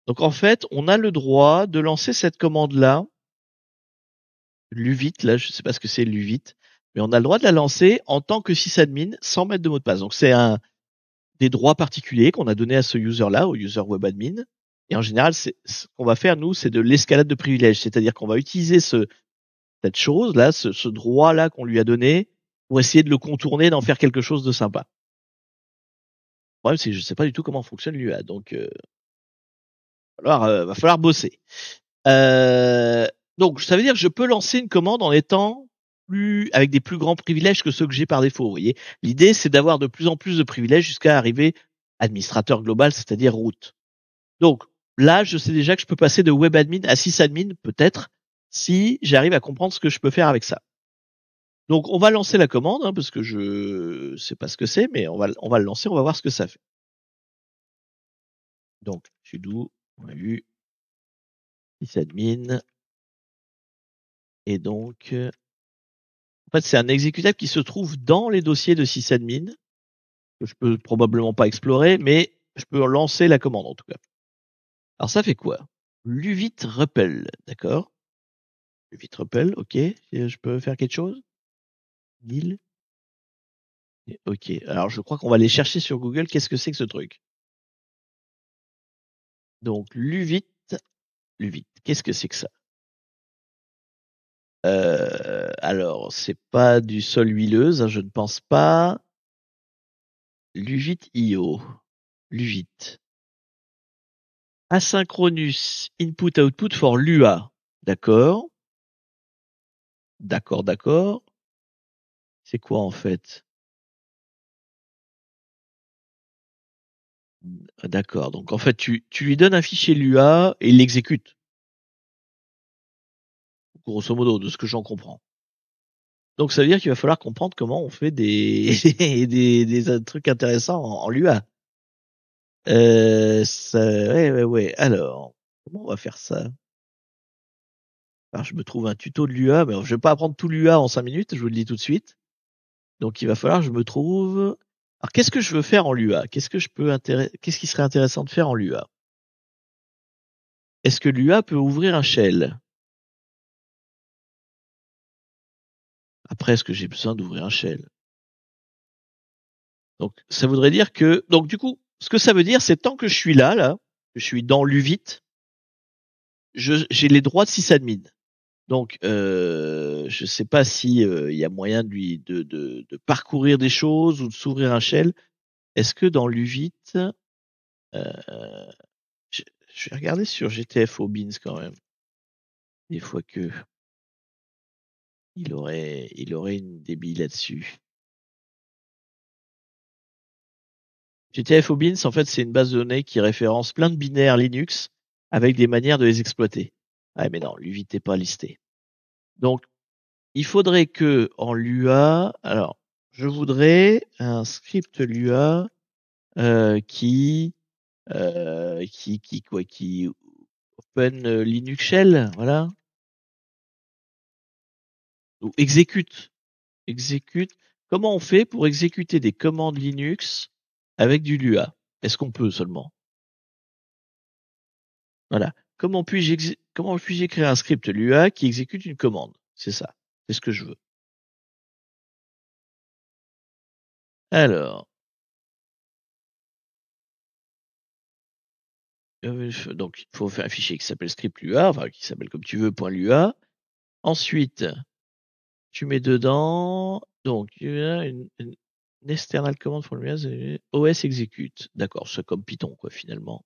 Speaker 1: Donc en fait, on a le droit de lancer cette commande-là, l'uvit, là, je sais pas ce que c'est l'uvit, mais on a le droit de la lancer en tant que sysadmin sans mettre de mot de passe. Donc c'est des droits particuliers qu'on a donné à ce user-là, au user webadmin. Et en général, ce qu'on va faire, nous, c'est de l'escalade de privilèges. C'est-à-dire qu'on va utiliser cette chose-là, ce droit-là qu'on lui a donné pour essayer de le contourner, d'en faire quelque chose de sympa. Le problème, c'est que je sais pas du tout comment fonctionne l'UA. Donc, va falloir bosser. Euh, donc, ça veut dire que je peux lancer une commande en étant avec des plus grands privilèges que ceux que j'ai par défaut. Vous voyez, l'idée c'est d'avoir de plus en plus de privilèges jusqu'à arriver administrateur global, c'est-à-dire root. Donc là, je sais déjà que je peux passer de webadmin à sysadmin, peut-être, si j'arrive à comprendre ce que je peux faire avec ça. Donc on va lancer la commande, hein, parce que je sais pas ce que c'est, mais on va le lancer, on va voir ce que ça fait. Donc sudo, on a eu sysadmin, et donc en fait c'est un exécutable qui se trouve dans les dossiers de sysadmin que je peux probablement pas explorer, mais je peux lancer la commande en tout cas. Alors ça fait quoi? Luvit repel, d'accord? Luvit repel, ok. Je peux faire quelque chose? Nil. Ok. Alors je crois qu'on va aller chercher sur Google. Qu'est-ce que c'est que ce truc? Donc Luvit, Luvit. Qu'est-ce que c'est que ça? Alors c'est pas du sol huileuse, hein, je ne pense pas. Luvit.io. Luvit. Asynchronous input-output for Lua. D'accord. D'accord, d'accord. C'est quoi en fait? D'accord. Donc en fait, tu lui donnes un fichier Lua et il l'exécute. Grosso modo, de ce que j'en comprends. Donc ça veut dire qu'il va falloir comprendre comment on fait des trucs intéressants en Lua. Ouais. Alors, comment on va faire ça? Alors, je me trouve un tuto de Lua, mais je vais pas apprendre tout Lua en 5 minutes, je vous le dis tout de suite. Donc il va falloir que je me trouve. Alors qu'est-ce que je veux faire en Lua? Qu'est-ce qui serait intéressant de faire en Lua? Est-ce que Lua peut ouvrir un shell? Après, est-ce que j'ai besoin d'ouvrir un shell? Donc ça voudrait dire que. Donc du coup, ce que ça veut dire, c'est tant que je suis là, que je suis dans l'Uvit, j'ai les droits de sysadmin. Donc, je sais pas si il y a moyen de parcourir des choses ou de s'ouvrir un shell. Est-ce que dans l'Uvit, Je vais regarder sur GTFO Beans quand même. Des fois que il aurait une débile là-dessus. GTFO Beans, en fait, c'est une base de données qui référence plein de binaires Linux avec des manières de les exploiter. Ah, mais non, lui, t'es pas listé. Donc, il faudrait que en Lua, alors, je voudrais un script Lua qui open Linux Shell, voilà, ou exécute. Comment on fait pour exécuter des commandes Linux avec du Lua? Est-ce qu'on peut seulement? Voilà. Comment puis-je écrire un script Lua qui exécute une commande? C'est ça. C'est ce que je veux. Alors, donc il faut faire un fichier qui s'appelle script Lua, enfin qui s'appelle comme tu veux .lua. Ensuite, tu mets dedans donc une external command for Lua, OS execute. D'accord, c'est comme Python quoi finalement.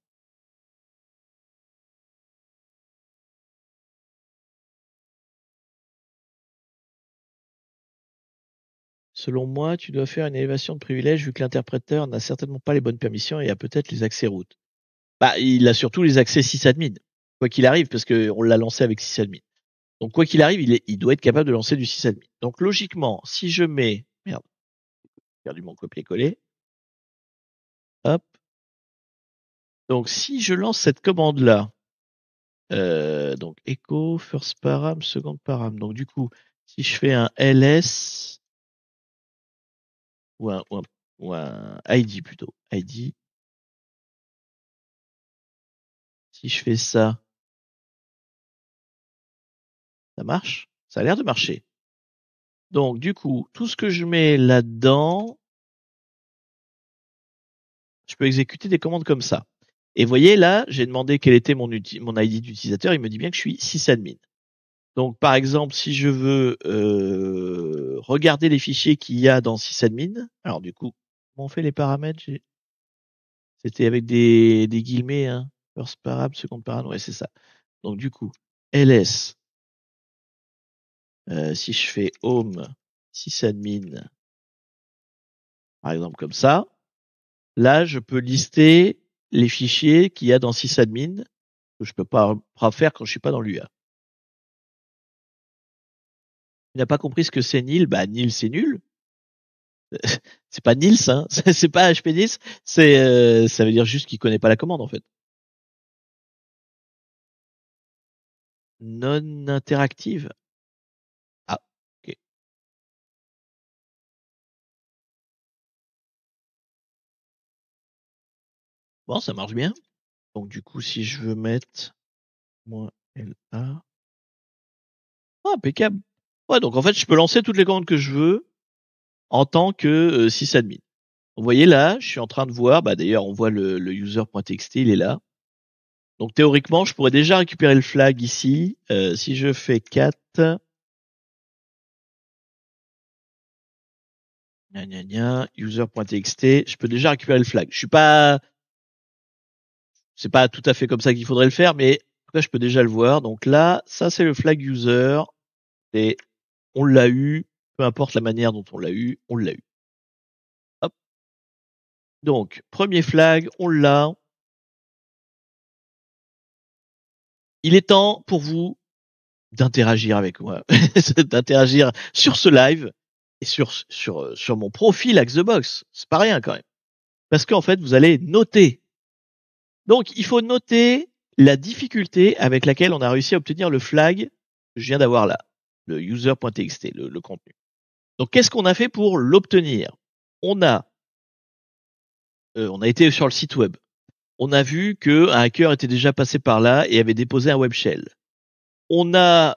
Speaker 1: Selon moi, tu dois faire une élévation de privilèges vu que l'interpréteur n'a certainement pas les bonnes permissions et a peut-être les accès root. Bah, il a surtout les accès sysadmin. Quoi qu'il arrive, parce qu'on l'a lancé avec sysadmin. Donc, quoi qu'il arrive, il doit être capable de lancer du sysadmin. Donc, logiquement, si je mets, merde, j'ai perdu mon copier-coller. Hop. Donc, si je lance cette commande-là, donc echo, first param, second param. Donc, du coup, si je fais un ls, ou un ID plutôt, ID, si je fais ça, ça marche? Ça a l'air de marcher. Donc, du coup, tout ce que je mets là-dedans, je peux exécuter des commandes comme ça. Et vous voyez, là, j'ai demandé quel était mon ID d'utilisateur. Il me dit bien que je suis sysadmin. Donc, par exemple, si je veux regarder les fichiers qu'il y a dans sysadmin, alors du coup, comment on fait les paramètres? C'était avec des guillemets, hein. First param, second param, ouais, c'est ça. Donc, du coup, ls, si je fais home sysadmin, par exemple comme ça, là, je peux lister les fichiers qu'il y a dans sysadmin que je peux pas faire quand je suis pas dans l'UA. Tu n'as pas compris ce que c'est nil? Bah, nil, c'est nul. C'est pas nils, hein. C'est pas HP nils. Ça veut dire juste qu'il connaît pas la commande, en fait. Non interactive. Ah, ok. Bon, ça marche bien. Donc, du coup, si je veux mettre moins LA. Ah, impeccable. Ouais, donc en fait, je peux lancer toutes les commandes que je veux en tant que sysadmin. Vous voyez là, je suis en train de voir, bah d'ailleurs, on voit le user.txt, il est là. Donc théoriquement, je pourrais déjà récupérer le flag ici. Si je fais cat user.txt, je peux déjà récupérer le flag. C'est pas tout à fait comme ça qu'il faudrait le faire, mais en tout cas, je peux déjà le voir. Donc là, ça c'est le flag user et on l'a eu. Peu importe la manière dont on l'a eu, on l'a eu. Hop. Donc premier flag, on l'a. Il est temps pour vous d'interagir avec moi, d'interagir sur ce live et sur mon profil Axe the Box. C'est pas rien quand même. Parce qu'en fait, vous allez noter. Donc, il faut noter la difficulté avec laquelle on a réussi à obtenir le flag que je viens d'avoir là, le user.txt, le contenu. Donc, qu'est-ce qu'on a fait pour l'obtenir? On a été sur le site web. On a vu qu'un hacker était déjà passé par là et avait déposé un web shell. On a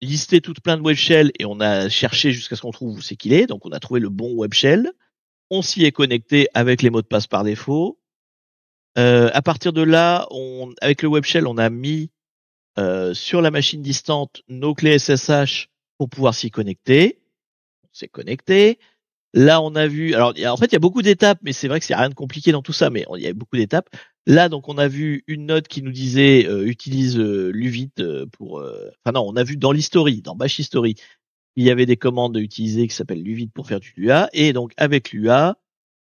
Speaker 1: listé toute plein de web shells et on a cherché jusqu'à ce qu'on trouve où c'est qu'il est. Donc, on a trouvé le bon web shell. On s'y est connecté avec les mots de passe par défaut. À partir de là, avec le web shell, on a mis sur la machine distante nos clés SSH pour pouvoir s'y connecter. On s'est connecté. Là, on a vu. Alors, en fait, il y a beaucoup d'étapes, mais c'est vrai que c'est rien de compliqué dans tout ça. Mais il y a beaucoup d'étapes. Là, donc, on a vu une note qui nous disait utilise l'UVIT pour. Enfin non, on a vu dans l'history, dans Bash History, il y avait des commandes utilisées qui s'appellent l'UVIT pour faire du LUA. Et donc, avec l'UA,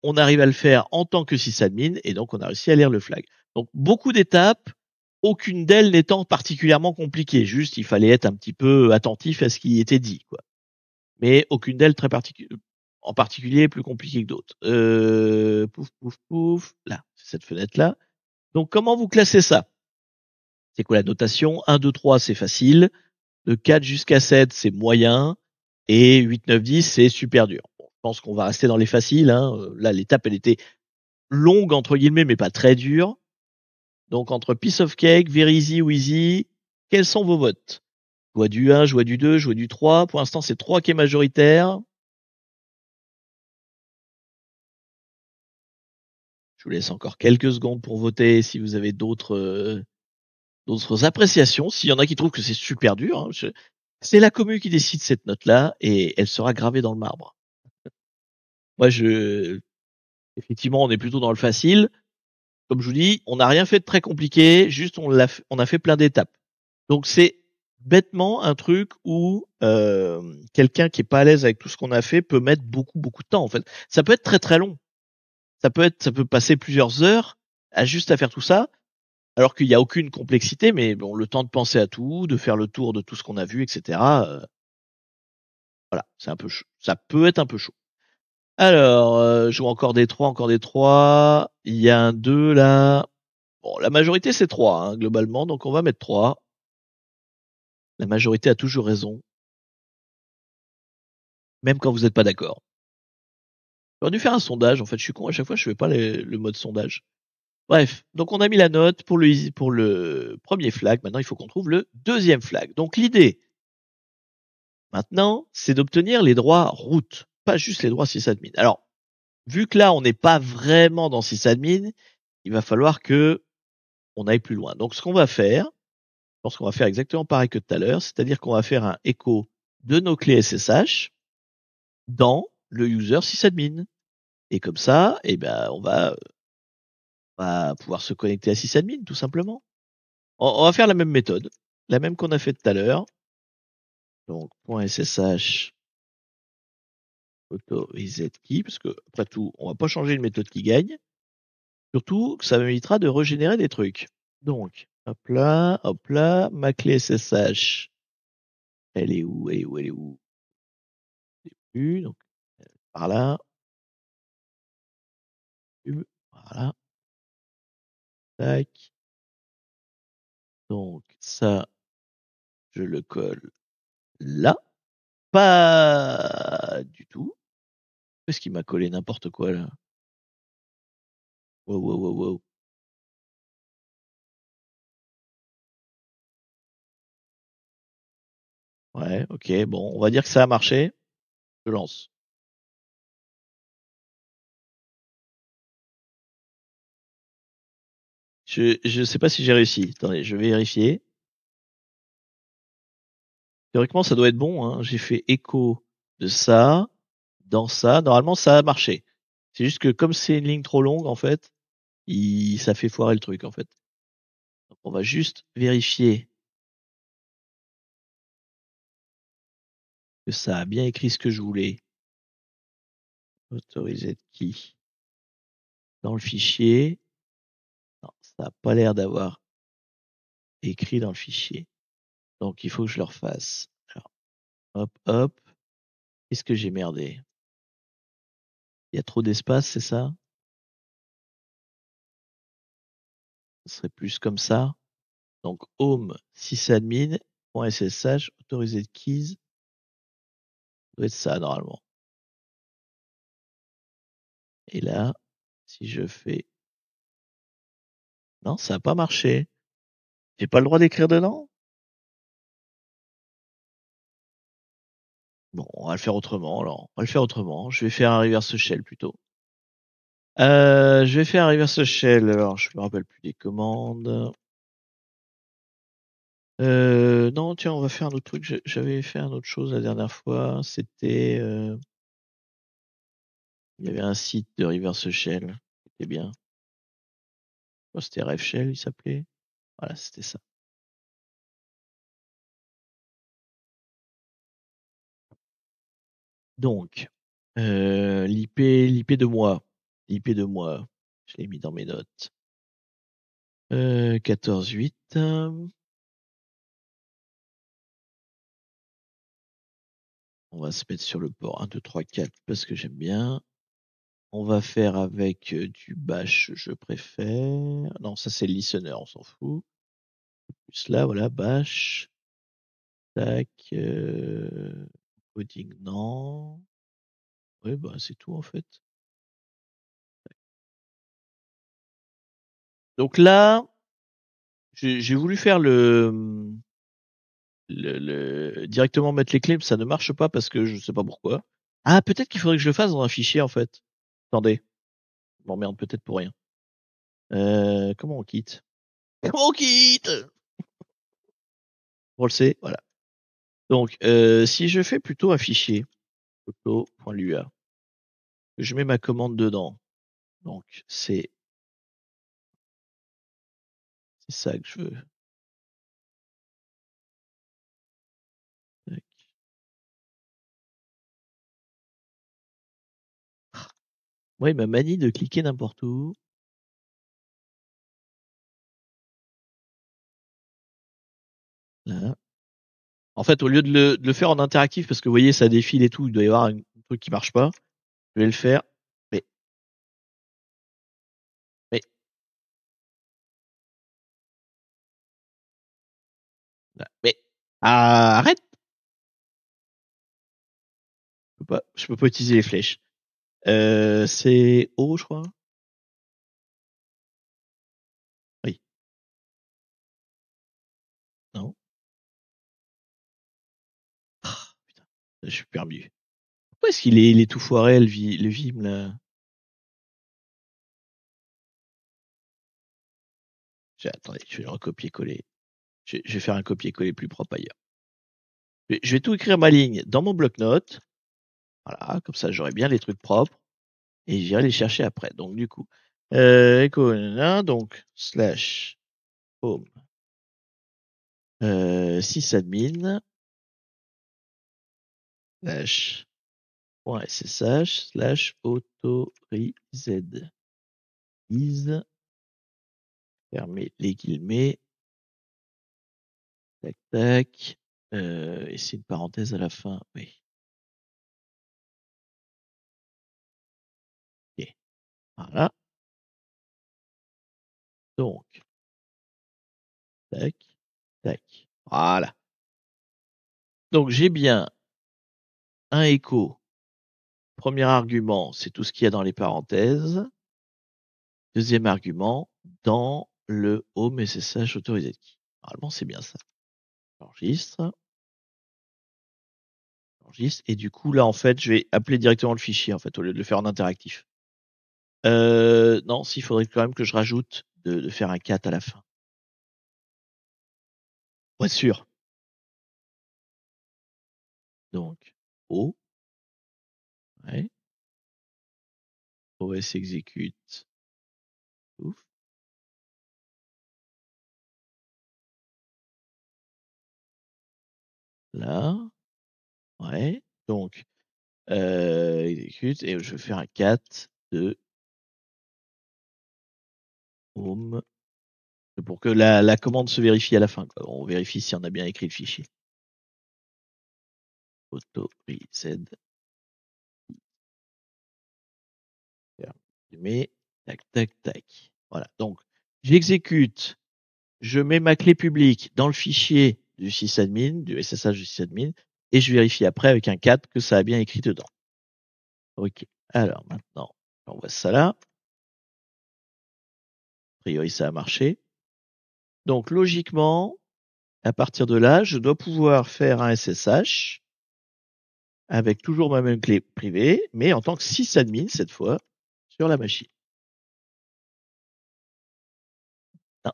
Speaker 1: on arrive à le faire en tant que sysadmin, et donc on a réussi à lire le flag. Donc, beaucoup d'étapes. Aucune d'elles n'étant particulièrement compliquée. Juste, il fallait être un petit peu attentif à ce qui était dit, quoi. Mais aucune d'elles très particulière, en particulier plus compliquée que d'autres. Pouf, pouf, pouf. Là, c'est cette fenêtre-là. Donc, comment vous classez ça? C'est quoi la notation? 1, 2, 3, c'est facile. De 4 jusqu'à 7, c'est moyen. Et 8, 9, 10, c'est super dur. Bon, je pense qu'on va rester dans les faciles. Hein. Là, l'étape, elle était longue, entre guillemets, mais pas très dure. Donc, entre piece of cake, very easy ou easy, quels sont vos votes? Je vois du 1, je vois du 2, je vois du 3. Pour l'instant, c'est 3 qui est majoritaire. Je vous laisse encore quelques secondes pour voter si vous avez d'autres appréciations. S'il y en a qui trouvent que c'est super dur, hein, c'est la commu qui décide cette note-là et elle sera gravée dans le marbre. Moi, effectivement, on est plutôt dans le facile. Comme je vous dis, on n'a rien fait de très compliqué, juste on a fait plein d'étapes. Donc c'est bêtement un truc où quelqu'un qui est pas à l'aise avec tout ce qu'on a fait peut mettre beaucoup de temps en fait. Ça peut être très très long. Ça peut passer plusieurs heures à faire tout ça, alors qu'il n'y a aucune complexité, mais bon, le temps de penser à tout, de faire le tour de tout ce qu'on a vu, etc. Voilà, c'est un peu chaud. Ça peut être un peu chaud. Alors, je vois encore des 3, encore des 3. Il y a un 2 là. Bon, la majorité c'est 3 hein, globalement, donc on va mettre 3. La majorité a toujours raison, même quand vous n'êtes pas d'accord. J'aurais dû faire un sondage, en fait, je suis con, à chaque fois je fais pas le mode sondage. Bref, donc on a mis la note pour le premier flag, maintenant il faut qu'on trouve le deuxième flag. Donc l'idée, maintenant, c'est d'obtenir les droits route, pas juste les droits sysadmin. Alors, vu que là, on n'est pas vraiment dans sysadmin, il va falloir que on aille plus loin. Donc, ce qu'on va faire, je pense qu'on va faire exactement pareil que tout à l'heure, c'est-à-dire qu'on va faire un écho de nos clés SSH dans le user sysadmin. Et comme ça, eh ben, on va pouvoir se connecter à sysadmin, tout simplement. On va faire la même méthode, la même qu'on a fait tout à l'heure. Donc, .ssh auto reset key, parce que après tout, on va pas changer une méthode qui gagne. Surtout que ça m'évitera de régénérer des trucs. Donc, hop là, ma clé SSH, elle est où, elle est où, elle est où? Donc, par là, voilà, tac. Donc, ça, je le colle là. Pas du tout. Qu'est-ce qu'il m'a collé n'importe quoi là? Wow, wow, wow, wow. Ouais, ok, bon, on va dire que ça a marché. Je lance. Je sais pas si j'ai réussi. Attendez, je vais vérifier. Théoriquement, ça doit être bon, hein. J'ai fait écho de ça, dans ça. Normalement, ça a marché. C'est juste que comme c'est une ligne trop longue, en fait, ça fait foirer le truc, en fait. Donc, on va juste vérifier que ça a bien écrit ce que je voulais. Autoriser qui dans le fichier. Non, ça n'a pas l'air d'avoir écrit dans le fichier. Donc, il faut que je le refasse. Alors, hop, hop. Qu'est-ce que j'ai merdé? Il y a trop d'espace, c'est ça? Ce serait plus comme ça. Donc, home sysadmin.ssh, autoriser keys. Ça doit être ça, normalement. Et là, si je fais... Non, ça n'a pas marché. J'ai pas le droit d'écrire dedans? Bon, on va le faire autrement, alors. On va le faire autrement. Je vais faire un reverse shell, plutôt. Je vais faire un reverse shell. Alors, je me rappelle plus des commandes. Non, tiens, on va faire un autre truc. J'avais fait un autre chose la dernière fois. C'était... Il y avait un site de Reverse Shell. C'était bien. Oh, c'était RevShell, il s'appelait. Voilà, c'était ça. Donc, l'IP de moi. L'IP de moi. Je l'ai mis dans mes notes. 14.8. On va se mettre sur le port 1, 2, 3, 4 parce que j'aime bien. On va faire avec du bash, je préfère. Non, ça c'est le listener, on s'en fout. Plus là, voilà, bash. Tac. Coding, non. Ouais, bah c'est tout en fait. Donc là, j'ai voulu faire directement mettre les clés, mais ça ne marche pas parce que je sais pas pourquoi. Ah, peut-être qu'il faudrait que je le fasse dans un fichier en fait. Attendez, je m'emmerde peut-être pour rien. Comment on quitte? Comment on quitte? On le sait, voilà. Donc, si je fais plutôt un fichier, photo.lua, que je mets ma commande dedans, donc c'est ça que je veux. Tac. Ouais, ma manie de cliquer n'importe où. Là. En fait, au lieu de le faire en interactif, parce que vous voyez, ça défile et tout, il doit y avoir un truc qui marche pas. Je vais le faire. Mais, mais, là, mais, arrête! Je peux pas utiliser les flèches. C'est O, je crois. Oui. Non. Ah, putain, je suis perdu. Pourquoi est-ce il est tout foiré, le Vim, là? Attendez, je vais le recopier-coller. Je vais faire un copier-coller plus propre ailleurs. Je vais tout écrire ma ligne dans mon bloc-notes. Voilà, comme ça j'aurai bien les trucs propres. Et j'irai les chercher après. Donc du coup, echo, nanana, donc slash home sysadmin slash point ssh slash autorized is fermer les guillemets, tac tac, et c'est une parenthèse à la fin, oui. Ok, voilà. Donc, tac, tac, voilà. Donc j'ai bien un écho. Premier argument, c'est tout ce qu'il y a dans les parenthèses. Deuxième argument, dans le home SSH autorisé key. Normalement, c'est bien ça. J'enregistre. J'enregistre. Et du coup, là, en fait, je vais appeler directement le fichier, en fait, au lieu de le faire en interactif. Non, s'il faudrait quand même que je rajoute de faire un cat à la fin. Pour être sûr. Donc, O. Ouais. OS exécute. Ouf. Là. Ouais. Donc, exécute. Et je vais faire un cat de home. Pour que la commande se vérifie à la fin, quoi. On vérifie si on a bien écrit le fichier. Autorised. Mais, tac, tac, tac. Voilà. Donc, j'exécute, je mets ma clé publique dans le fichier du sysadmin, du SSH du sysadmin, et je vérifie après avec un cat que ça a bien écrit dedans. Ok. Alors, maintenant, on voit ça là. A priori, ça a marché. Donc, logiquement, à partir de là, je dois pouvoir faire un SSH avec toujours ma même clé privée, mais en tant que sysadmin cette fois, sur la machine. Non.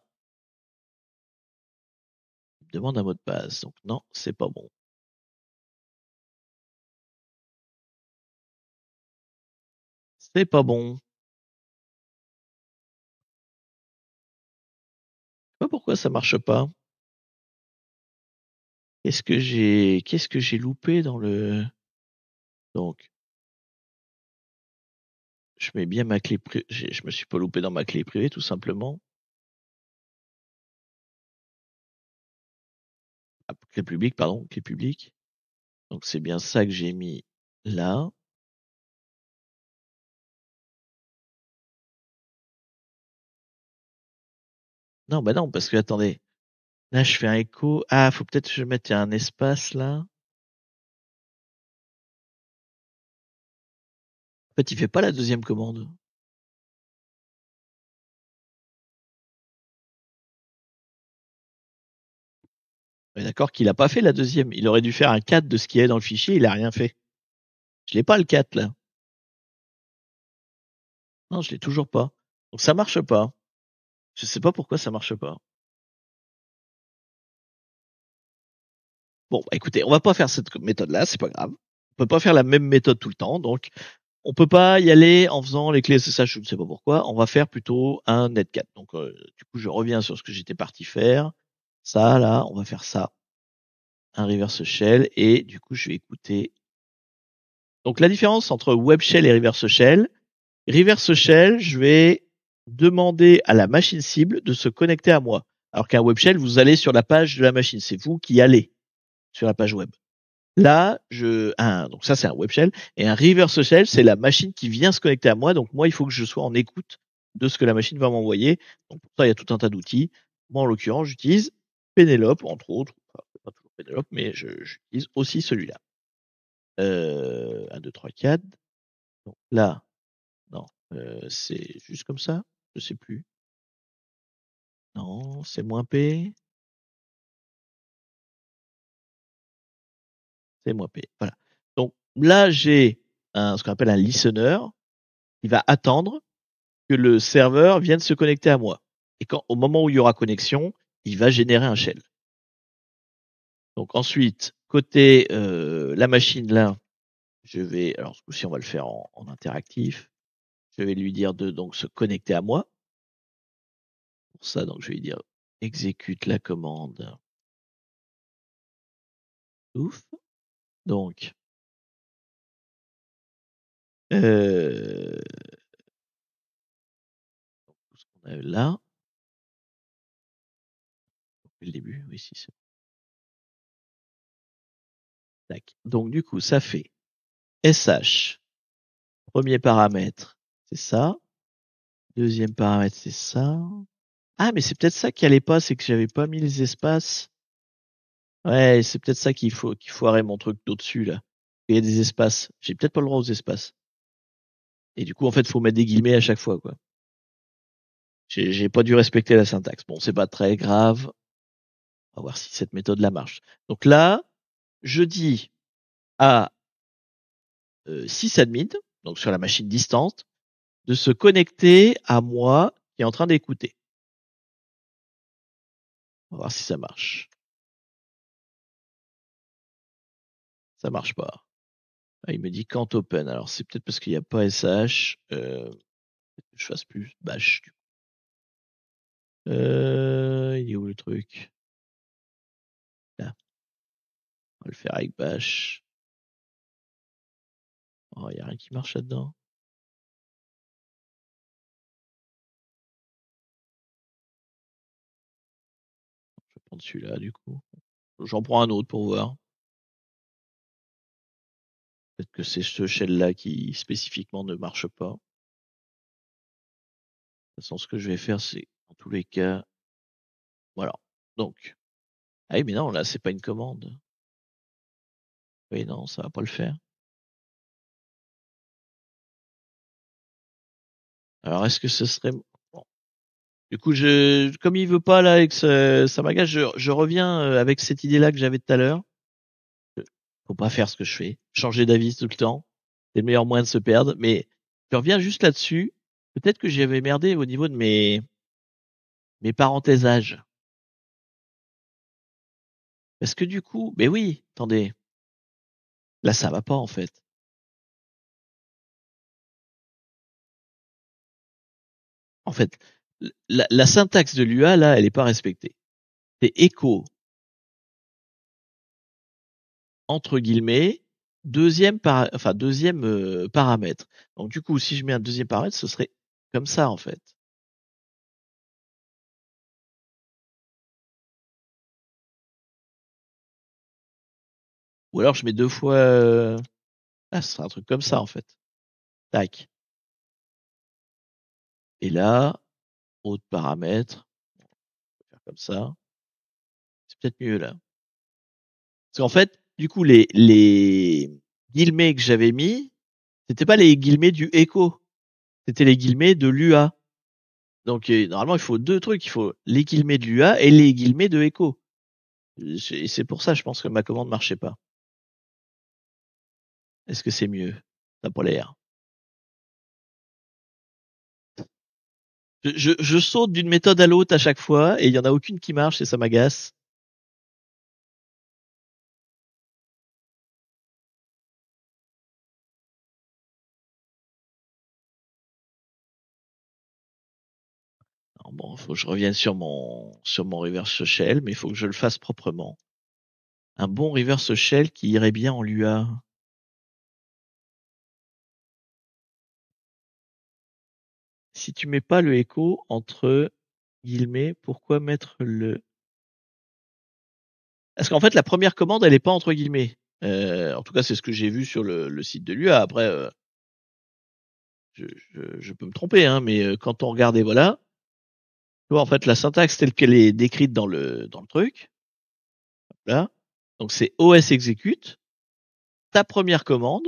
Speaker 1: Il me demande un mot de passe. Donc, non, c'est pas bon. C'est pas bon. Je sais pas pourquoi ça marche pas. Qu'est-ce que j'ai loupé dans le... Donc, je mets bien ma clé privée. Je me suis pas loupé dans ma clé privée, tout simplement. Ah, clé publique, pardon, clé publique. Donc, c'est bien ça que j'ai mis là. Non, bah non, parce que, attendez. Là, je fais un écho. Ah, faut peut-être que je mette un espace là. En fait, il fait pas la deuxième commande. On est d'accord qu'il a pas fait la deuxième. Il aurait dû faire un 4 de ce qu'il y a dans le fichier, il a rien fait. Je l'ai pas le 4 là. Non, je l'ai toujours pas. Donc ça marche pas. Je sais pas pourquoi ça marche pas. Bon, bah, écoutez, on va pas faire cette méthode-là, c'est pas grave. On peut pas faire la même méthode tout le temps, donc on peut pas y aller en faisant les clés SSH, je ne sais pas pourquoi. On va faire plutôt un netcat. Donc du coup, je reviens sur ce que j'étais parti faire. Ça, là, on va faire ça. Un reverse shell et du coup, je vais écouter. Donc la différence entre web shell et reverse shell, je vais demander à la machine cible de se connecter à moi. Alors qu'un web shell, vous allez sur la page de la machine, c'est vous qui allez sur la page web. Là, donc ça c'est un web shell et un reverse shell, c'est la machine qui vient se connecter à moi. Donc moi, il faut que je sois en écoute de ce que la machine va m'envoyer. Donc pour ça, il y a tout un tas d'outils. Moi, en l'occurrence, j'utilise Penelope, entre autres. Enfin, pas toujours Penelope, mais j'utilise aussi celui-là. 1, 2, 3, 4. Donc là, non, c'est juste comme ça. Je sais plus. Non, c'est moins P. C'est moins P. Voilà. Donc là, j'ai ce qu'on appelle un listener qui va attendre que le serveur vienne se connecter à moi. Et au moment où il y aura connexion, il va générer un shell. Donc ensuite, côté la machine là, je vais, alors ce coup-ci on va le faire en interactif. Je vais lui dire de donc se connecter à moi. Pour ça, donc je vais lui dire exécute la commande. Ouf. Donc euh, ce qu'on a là, le début, oui si c'est. Tac. Donc du coup, ça fait SH. Premier paramètre, c'est ça. Deuxième paramètre, c'est ça. Ah, mais c'est peut-être ça qui allait pas, c'est que j'avais pas mis les espaces. Ouais, c'est peut-être ça qu'il foirait mon truc d'au-dessus, là. Il y a des espaces. J'ai peut-être pas le droit aux espaces. Et du coup, en fait, faut mettre des guillemets à chaque fois, quoi. J'ai pas dû respecter la syntaxe. Bon, c'est pas très grave. On va voir si cette méthode-là marche. Donc là, je dis à sysadmin, donc sur la machine distante, de se connecter à moi qui est en train d'écouter. On va voir si ça marche. Ça marche pas. Ah, il me dit can't open. Alors c'est peut-être parce qu'il n'y a pas SH. Je fasse plus bash. Il est où le truc? Là. On va le faire avec bash. Oh, il n'y a rien qui marche là-dedans. Je vais prendre celui-là du coup. J'en prends un autre pour voir. Peut-être que c'est ce shell-là qui spécifiquement ne marche pas. De toute façon, ce que je vais faire, c'est en tous les cas. Voilà. Donc. Ah oui, mais non, là, c'est pas une commande. Oui, non, ça va pas le faire. Alors, est-ce que ce serait. Bon. Du coup, comme il veut pas là avec ça m'agace, je reviens avec cette idée-là que j'avais tout à l'heure. Faut pas faire ce que je fais. Changer d'avis tout le temps. C'est le meilleur moyen de se perdre. Mais je reviens juste là-dessus. Peut-être que j'avais merdé au niveau de mes parenthèsages. Parce que du coup, mais oui, attendez. Là, ça va pas en fait. En fait, la syntaxe de l'UA, là, elle est pas respectée. C'est echo, entre guillemets, deuxième paramètre. Donc, du coup, si je mets un deuxième paramètre, ce serait comme ça, en fait. Ou alors, je mets deux fois, ah, ce serait un truc comme ça, en fait. Tac. Et là, autre paramètre, on va faire comme ça. C'est peut-être mieux, là. Parce qu'en fait, du coup, les guillemets que j'avais mis, c'était pas les guillemets du echo. C'était les guillemets de l'UA. Donc, normalement, il faut deux trucs. Il faut les guillemets de l'UA et les guillemets de echo. Et c'est pour ça, je pense que ma commande marchait pas. Est-ce que c'est mieux? Ça n'a pas l'air. Je saute d'une méthode à l'autre à chaque fois et il y en a aucune qui marche et ça m'agace. Alors bon, faut que je revienne sur mon reverse shell, mais il faut que je le fasse proprement. Un bon reverse shell qui irait bien en Lua. Si tu mets pas le echo entre guillemets, pourquoi mettre le... Parce qu'en fait, la première commande, elle est pas entre guillemets. En tout cas, c'est ce que j'ai vu sur le site de Lua. Après, je peux me tromper, hein, mais quand on regardait, voilà, tu vois, en fait, la syntaxe telle qu'elle est décrite dans le truc, là, donc c'est OS exécute, ta première commande,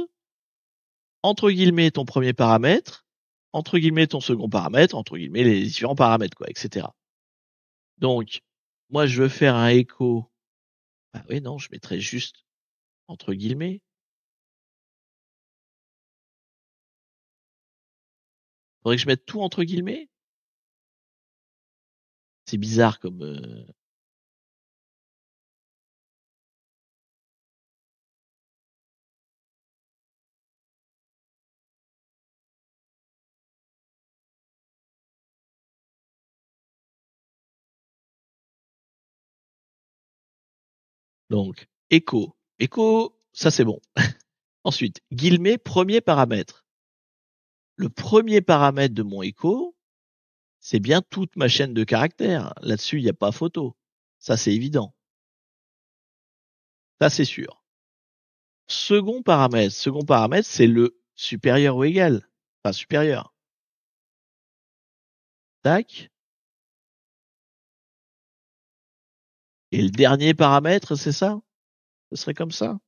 Speaker 1: entre guillemets ton premier paramètre, entre guillemets ton second paramètre, entre guillemets les différents paramètres, quoi, etc. Donc, moi, je veux faire un écho. Ah oui, non, je mettrais juste entre guillemets. Faudrait que je mette tout entre guillemets. C'est bizarre comme. Donc, écho. Écho, ça c'est bon. Ensuite, guillemets, premier paramètre. Le premier paramètre de mon écho, c'est bien toute ma chaîne de caractères. Là-dessus, il n'y a pas photo. Ça, c'est évident. Ça, c'est sûr. Second paramètre, c'est le supérieur ou égal. Enfin, supérieur. Tac. Et le dernier paramètre, c'est ça? Ce serait comme ça?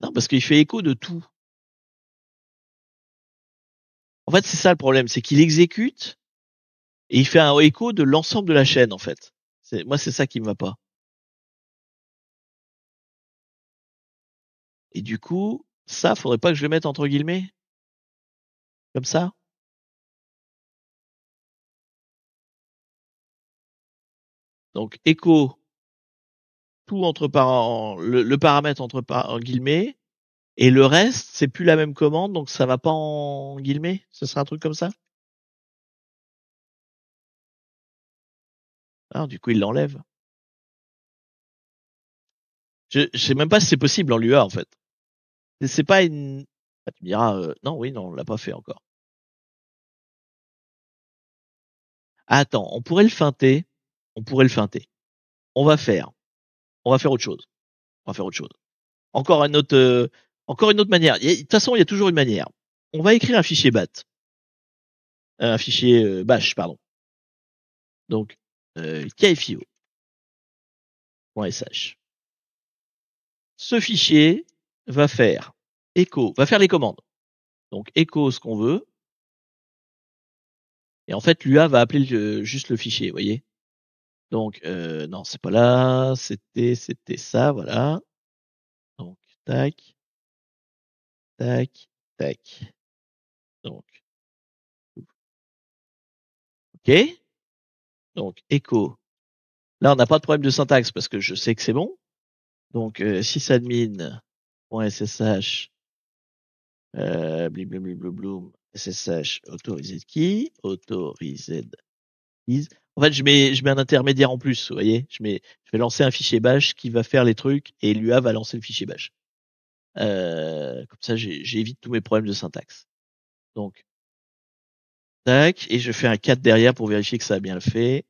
Speaker 1: Non, parce qu'il fait écho de tout. En fait, c'est ça le problème, c'est qu'il exécute et il fait un écho de l'ensemble de la chaîne, en fait. Moi, c'est ça qui me va pas. Et du coup, ça, faudrait pas que je le mette entre guillemets? Comme ça? Donc, écho, tout le paramètre en guillemets, et le reste, c'est plus la même commande, donc ça va pas en guillemets? Ce sera un truc comme ça? Ah, du coup, il l'enlève. Je sais même pas si c'est possible en Lua, en fait. C'est pas une... Ah, tu me diras, non, oui, non, on l'a pas fait encore. Attends, on pourrait le feinter. On pourrait le feinter. On va faire. On va faire autre chose. On va faire autre chose. Encore une autre, encore une autre manière. De toute façon, il y a toujours une manière. On va écrire un fichier BAT. Un fichier bash, pardon. Donc, kfio.sh. Ce fichier va faire echo, va faire les commandes. Donc, echo ce qu'on veut. Et en fait, l'UA va appeler juste le fichier, vous voyez. Donc, non, c'est pas là. C'était ça, voilà. Donc, tac, tac, tac. Donc, OK. Donc, echo. Là, on n'a pas de problème de syntaxe parce que je sais que c'est bon. Donc, sysadmin.ssh, bliblabli ssh autorised key, autorised keys. En fait, je mets un intermédiaire en plus, vous voyez. Je vais lancer un fichier bash qui va faire les trucs et l'UA va lancer le fichier bash. Comme ça, j'évite tous mes problèmes de syntaxe. Donc, tac, et je fais un 4 derrière pour vérifier que ça a bien le fait.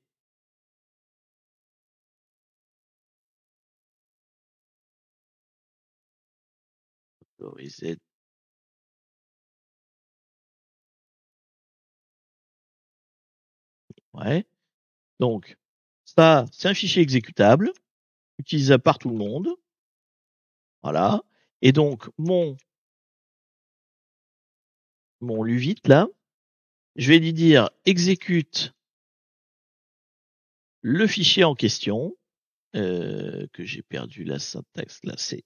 Speaker 1: Autorised. Ouais. Donc, ça, c'est un fichier exécutable, utilisable par tout le monde. Voilà. Et donc, mon Luvit, là, je vais lui dire exécute le fichier en question, que j'ai perdu la syntaxe, là, c'est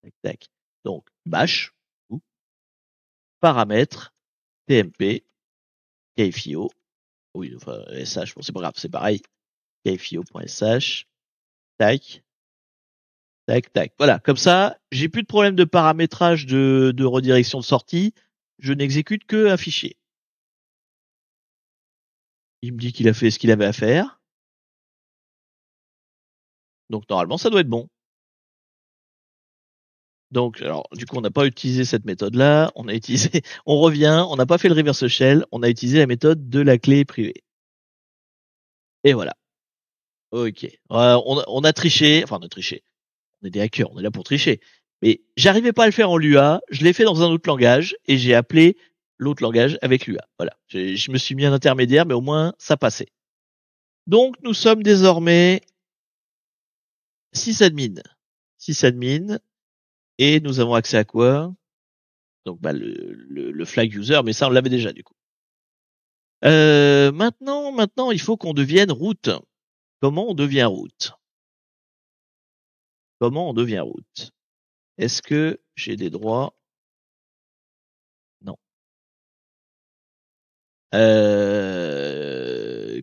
Speaker 1: tac, tac. Donc, bash, paramètres, tmp, kfio, oui, enfin, sh, bon, c'est pas grave, c'est pareil, kfio.sh, tac, tac, tac. Voilà, comme ça, j'ai plus de problème de paramétrage de redirection de sortie, je n'exécute que un fichier. Il me dit qu'il a fait ce qu'il avait à faire. Donc, normalement, ça doit être bon. Donc, alors, du coup, on n'a pas utilisé cette méthode-là. On revient, on n'a pas fait le reverse shell, on a utilisé la méthode de la clé privée. Et voilà. Ok. On a triché, enfin, on a triché. On est des hackers, on est là pour tricher. Mais j'arrivais pas à le faire en Lua, je l'ai fait dans un autre langage et j'ai appelé l'autre langage avec Lua. Voilà. Je me suis mis un intermédiaire, mais au moins, ça passait. Donc, nous sommes désormais 6 admins. 6 admins. Et nous avons accès à quoi? Donc, bah, le flag user, mais ça, on l'avait déjà, du coup. Maintenant, il faut qu'on devienne root. Comment on devient root? Comment on devient root? Est-ce que j'ai des droits? Non.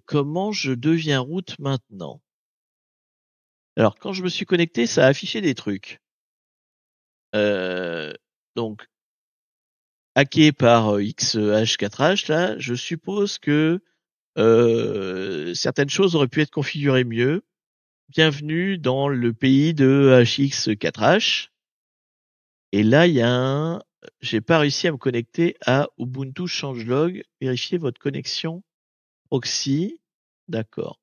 Speaker 1: Comment je deviens root maintenant? Alors, quand je me suis connecté, ça a affiché des trucs. Euh, donc, hacké par XH4H, là, je suppose que certaines choses auraient pu être configurées mieux. Bienvenue dans le pays de HX4H. Et là, il y a j'ai pas réussi à me connecter à Ubuntu changelog. Vérifiez votre connexion proxy. D'accord.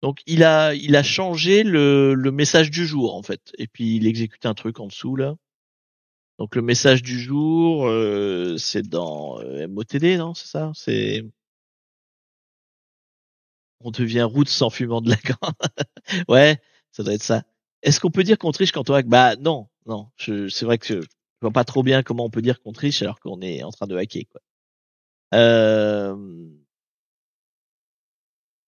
Speaker 1: Donc il a changé le message du jour en fait. Et puis il exécute un truc en dessous là. Donc le message du jour, c'est dans MOTD, non? C'est ça? On devient route sans fumant de la grain. Ouais, ça doit être ça. Est-ce qu'on peut dire qu'on triche quand on hack? Bah non, non. C'est vrai que je vois pas trop bien comment on peut dire qu'on triche alors qu'on est en train de hacker, quoi. Euh,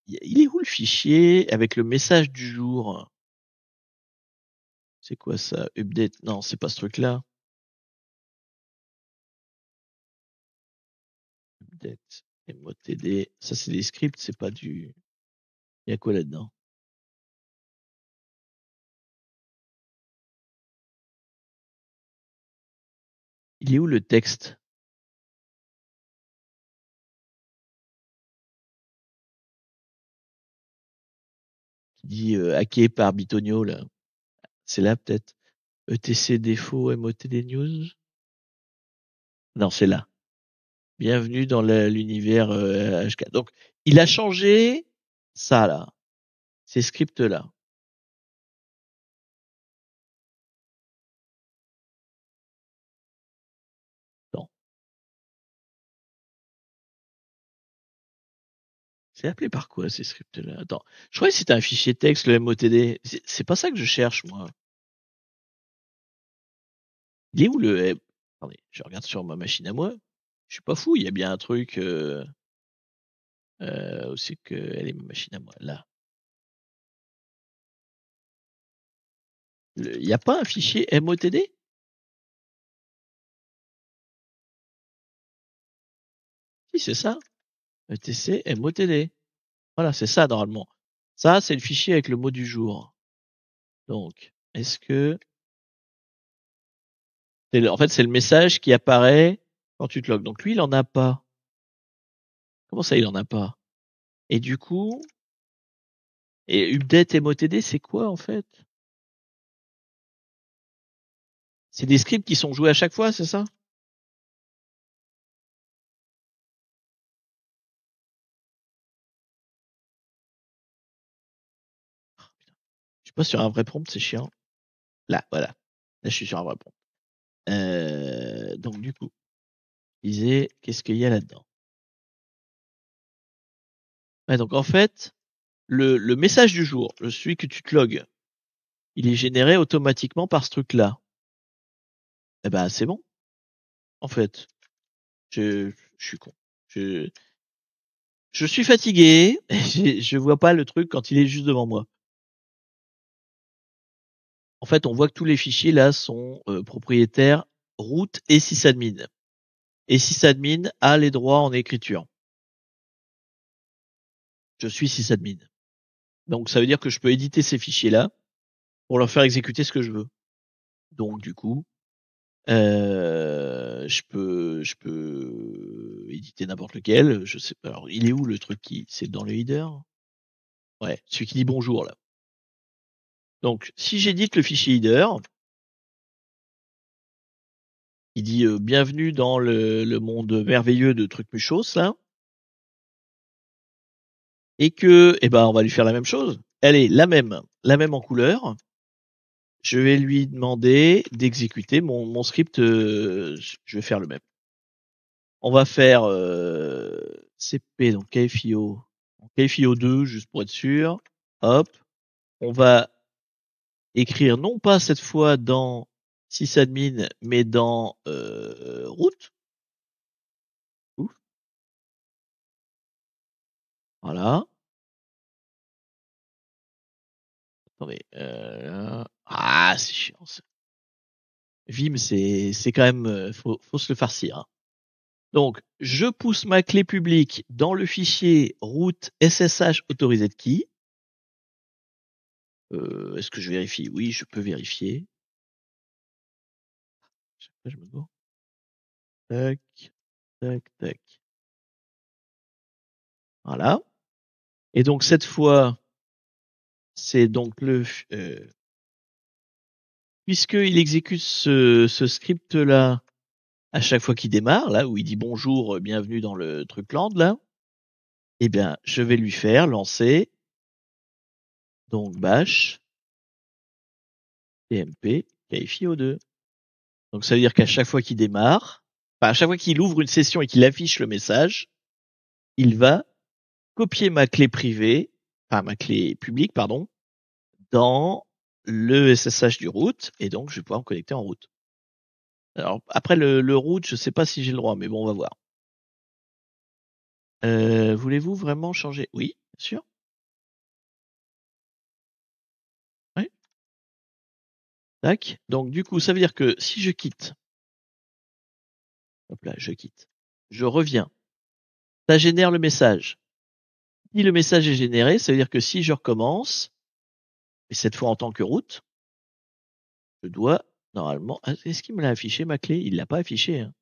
Speaker 1: il est où le fichier avec le message du jour? C'est quoi ça? Update? Non, c'est pas ce truc-là. Update. MOTD. Ça, c'est des scripts, c'est pas du. Il y a quoi là-dedans? Il est où le texte? Qui dit hacké par Bitonio, là. C'est là, peut-être. ETC défaut MOTD news? Non, c'est là. Bienvenue dans l'univers HK. Donc, il a changé ça, là. Ces scripts-là. Non. C'est appelé par quoi, ces scripts-là? Attends. Je croyais que c'était un fichier texte, le MOTD. C'est pas ça que je cherche, moi. Il est où le... Attendez, je regarde sur ma machine à moi. Je suis pas fou, il y a bien un truc... où c'est que... Elle est ma machine à moi, là. Il n'y a pas un fichier MOTD? Si, c'est ça. ETC MOTD. Voilà, c'est ça, normalement. Ça, c'est le fichier avec le mot du jour. Donc, est-ce que... En fait, c'est le message qui apparaît quand tu te logs. Donc lui, il en a pas. Comment ça, il en a pas? Et du coup... Et update MOTD, c'est quoi en fait? C'est des scripts qui sont joués à chaque fois, c'est ça? Je suis pas sur un vrai prompt, c'est chiant. Là, voilà. Là, je suis sur un vrai prompt. Donc du coup, je disais, qu'est-ce qu'il y a là-dedans? Ouais, donc en fait, le message du jour, celui que tu te logs, il est généré automatiquement par ce truc-là. Eh ben, c'est bon, en fait. Je suis con. Je, je suis fatigué. Je vois pas le truc quand il est juste devant moi. En fait, on voit que tous les fichiers là sont propriétaires root et sysadmin. Et sysadmin a les droits en écriture. Je suis sysadmin. Donc ça veut dire que je peux éditer ces fichiers là pour leur faire exécuter ce que je veux. Donc du coup, je peux éditer n'importe lequel. Je sais pas. Alors, il est où le truc qui, c'est dans le header? Ouais, celui qui dit bonjour là. Donc, si j'édite le fichier header, il dit bienvenue dans le monde merveilleux de trucs muchos là, et que, eh ben, on va lui faire la même chose. Elle est la même en couleur. Je vais lui demander d'exécuter mon script. Je vais faire le même. On va faire CP, donc KFIO. KFIO 2, juste pour être sûr. Hop. On va écrire non pas cette fois dans sysadmin, mais dans root. Ouf. Voilà. Attendez. Ah, c'est chiant. Vim, c'est quand même, faut se le farcir, hein. Donc, je pousse ma clé publique dans le fichier root SSH authorized key. Est-ce que je vérifie? Oui, je peux vérifier. Je me gourre. Tac, tac, tac. Voilà. Et donc cette fois, c'est donc puisqu'il exécute ce script-là à chaque fois qu'il démarre, là où il dit bonjour, bienvenue dans le truc land, là, eh bien, je vais lui faire lancer donc bash tmp kfio2. Donc ça veut dire qu'à chaque fois qu'il démarre, enfin à chaque fois qu'il ouvre une session et qu'il affiche le message, il va copier ma clé privée, enfin ma clé publique, pardon, dans le SSH du root, et donc je vais pouvoir me connecter en route. Alors après le root, je sais pas si j'ai le droit, mais bon, on va voir. Voulez-vous vraiment changer? Oui, bien sûr. Oui. Tac. Donc du coup, ça veut dire que si je quitte, hop là, je quitte, je reviens, ça génère le message. Si le message est généré, ça veut dire que si je recommence, et cette fois en tant que route, je dois normalement. Est-ce qu'il me l'a affiché ma clé? Il l'a pas affiché, hein.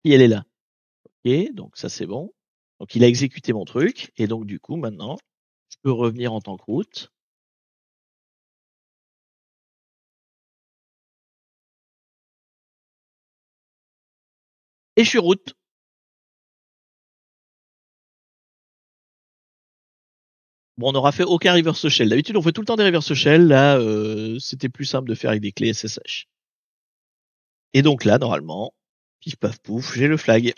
Speaker 1: Si elle est là. Ok, donc ça c'est bon. Donc il a exécuté mon truc, et donc du coup maintenant, je peux revenir en tant que route. Et je suis route. Bon, on n'aura fait aucun reverse shell. D'habitude, on fait tout le temps des reverse shell. Là, c'était plus simple de faire avec des clés SSH. Et donc là, normalement, pif paf pouf, j'ai le flag.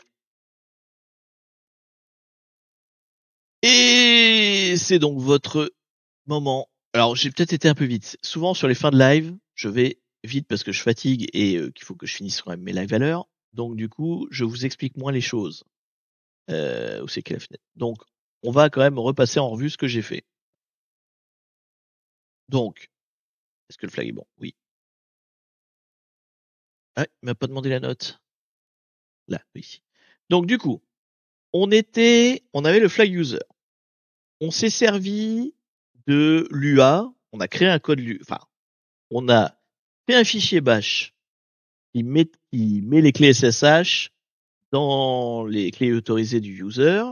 Speaker 1: Et c'est donc votre moment. Alors, j'ai peut-être été un peu vite. Souvent, sur les fins de live, je vais vite parce que je fatigue et qu'il faut que je finisse quand même mes lives à l'heure. Donc, du coup, je vous explique moins les choses. Où c'est qu'est la fenêtre? Donc, on va quand même repasser en revue ce que j'ai fait. Donc, est-ce que le flag est bon? Oui. Ah, il m'a pas demandé la note. Là, oui. Donc, du coup, on avait le flag user. On s'est servi de l'UA. On a créé un code, enfin, on a fait un fichier bash qui met les clés SSH dans les clés autorisées du user.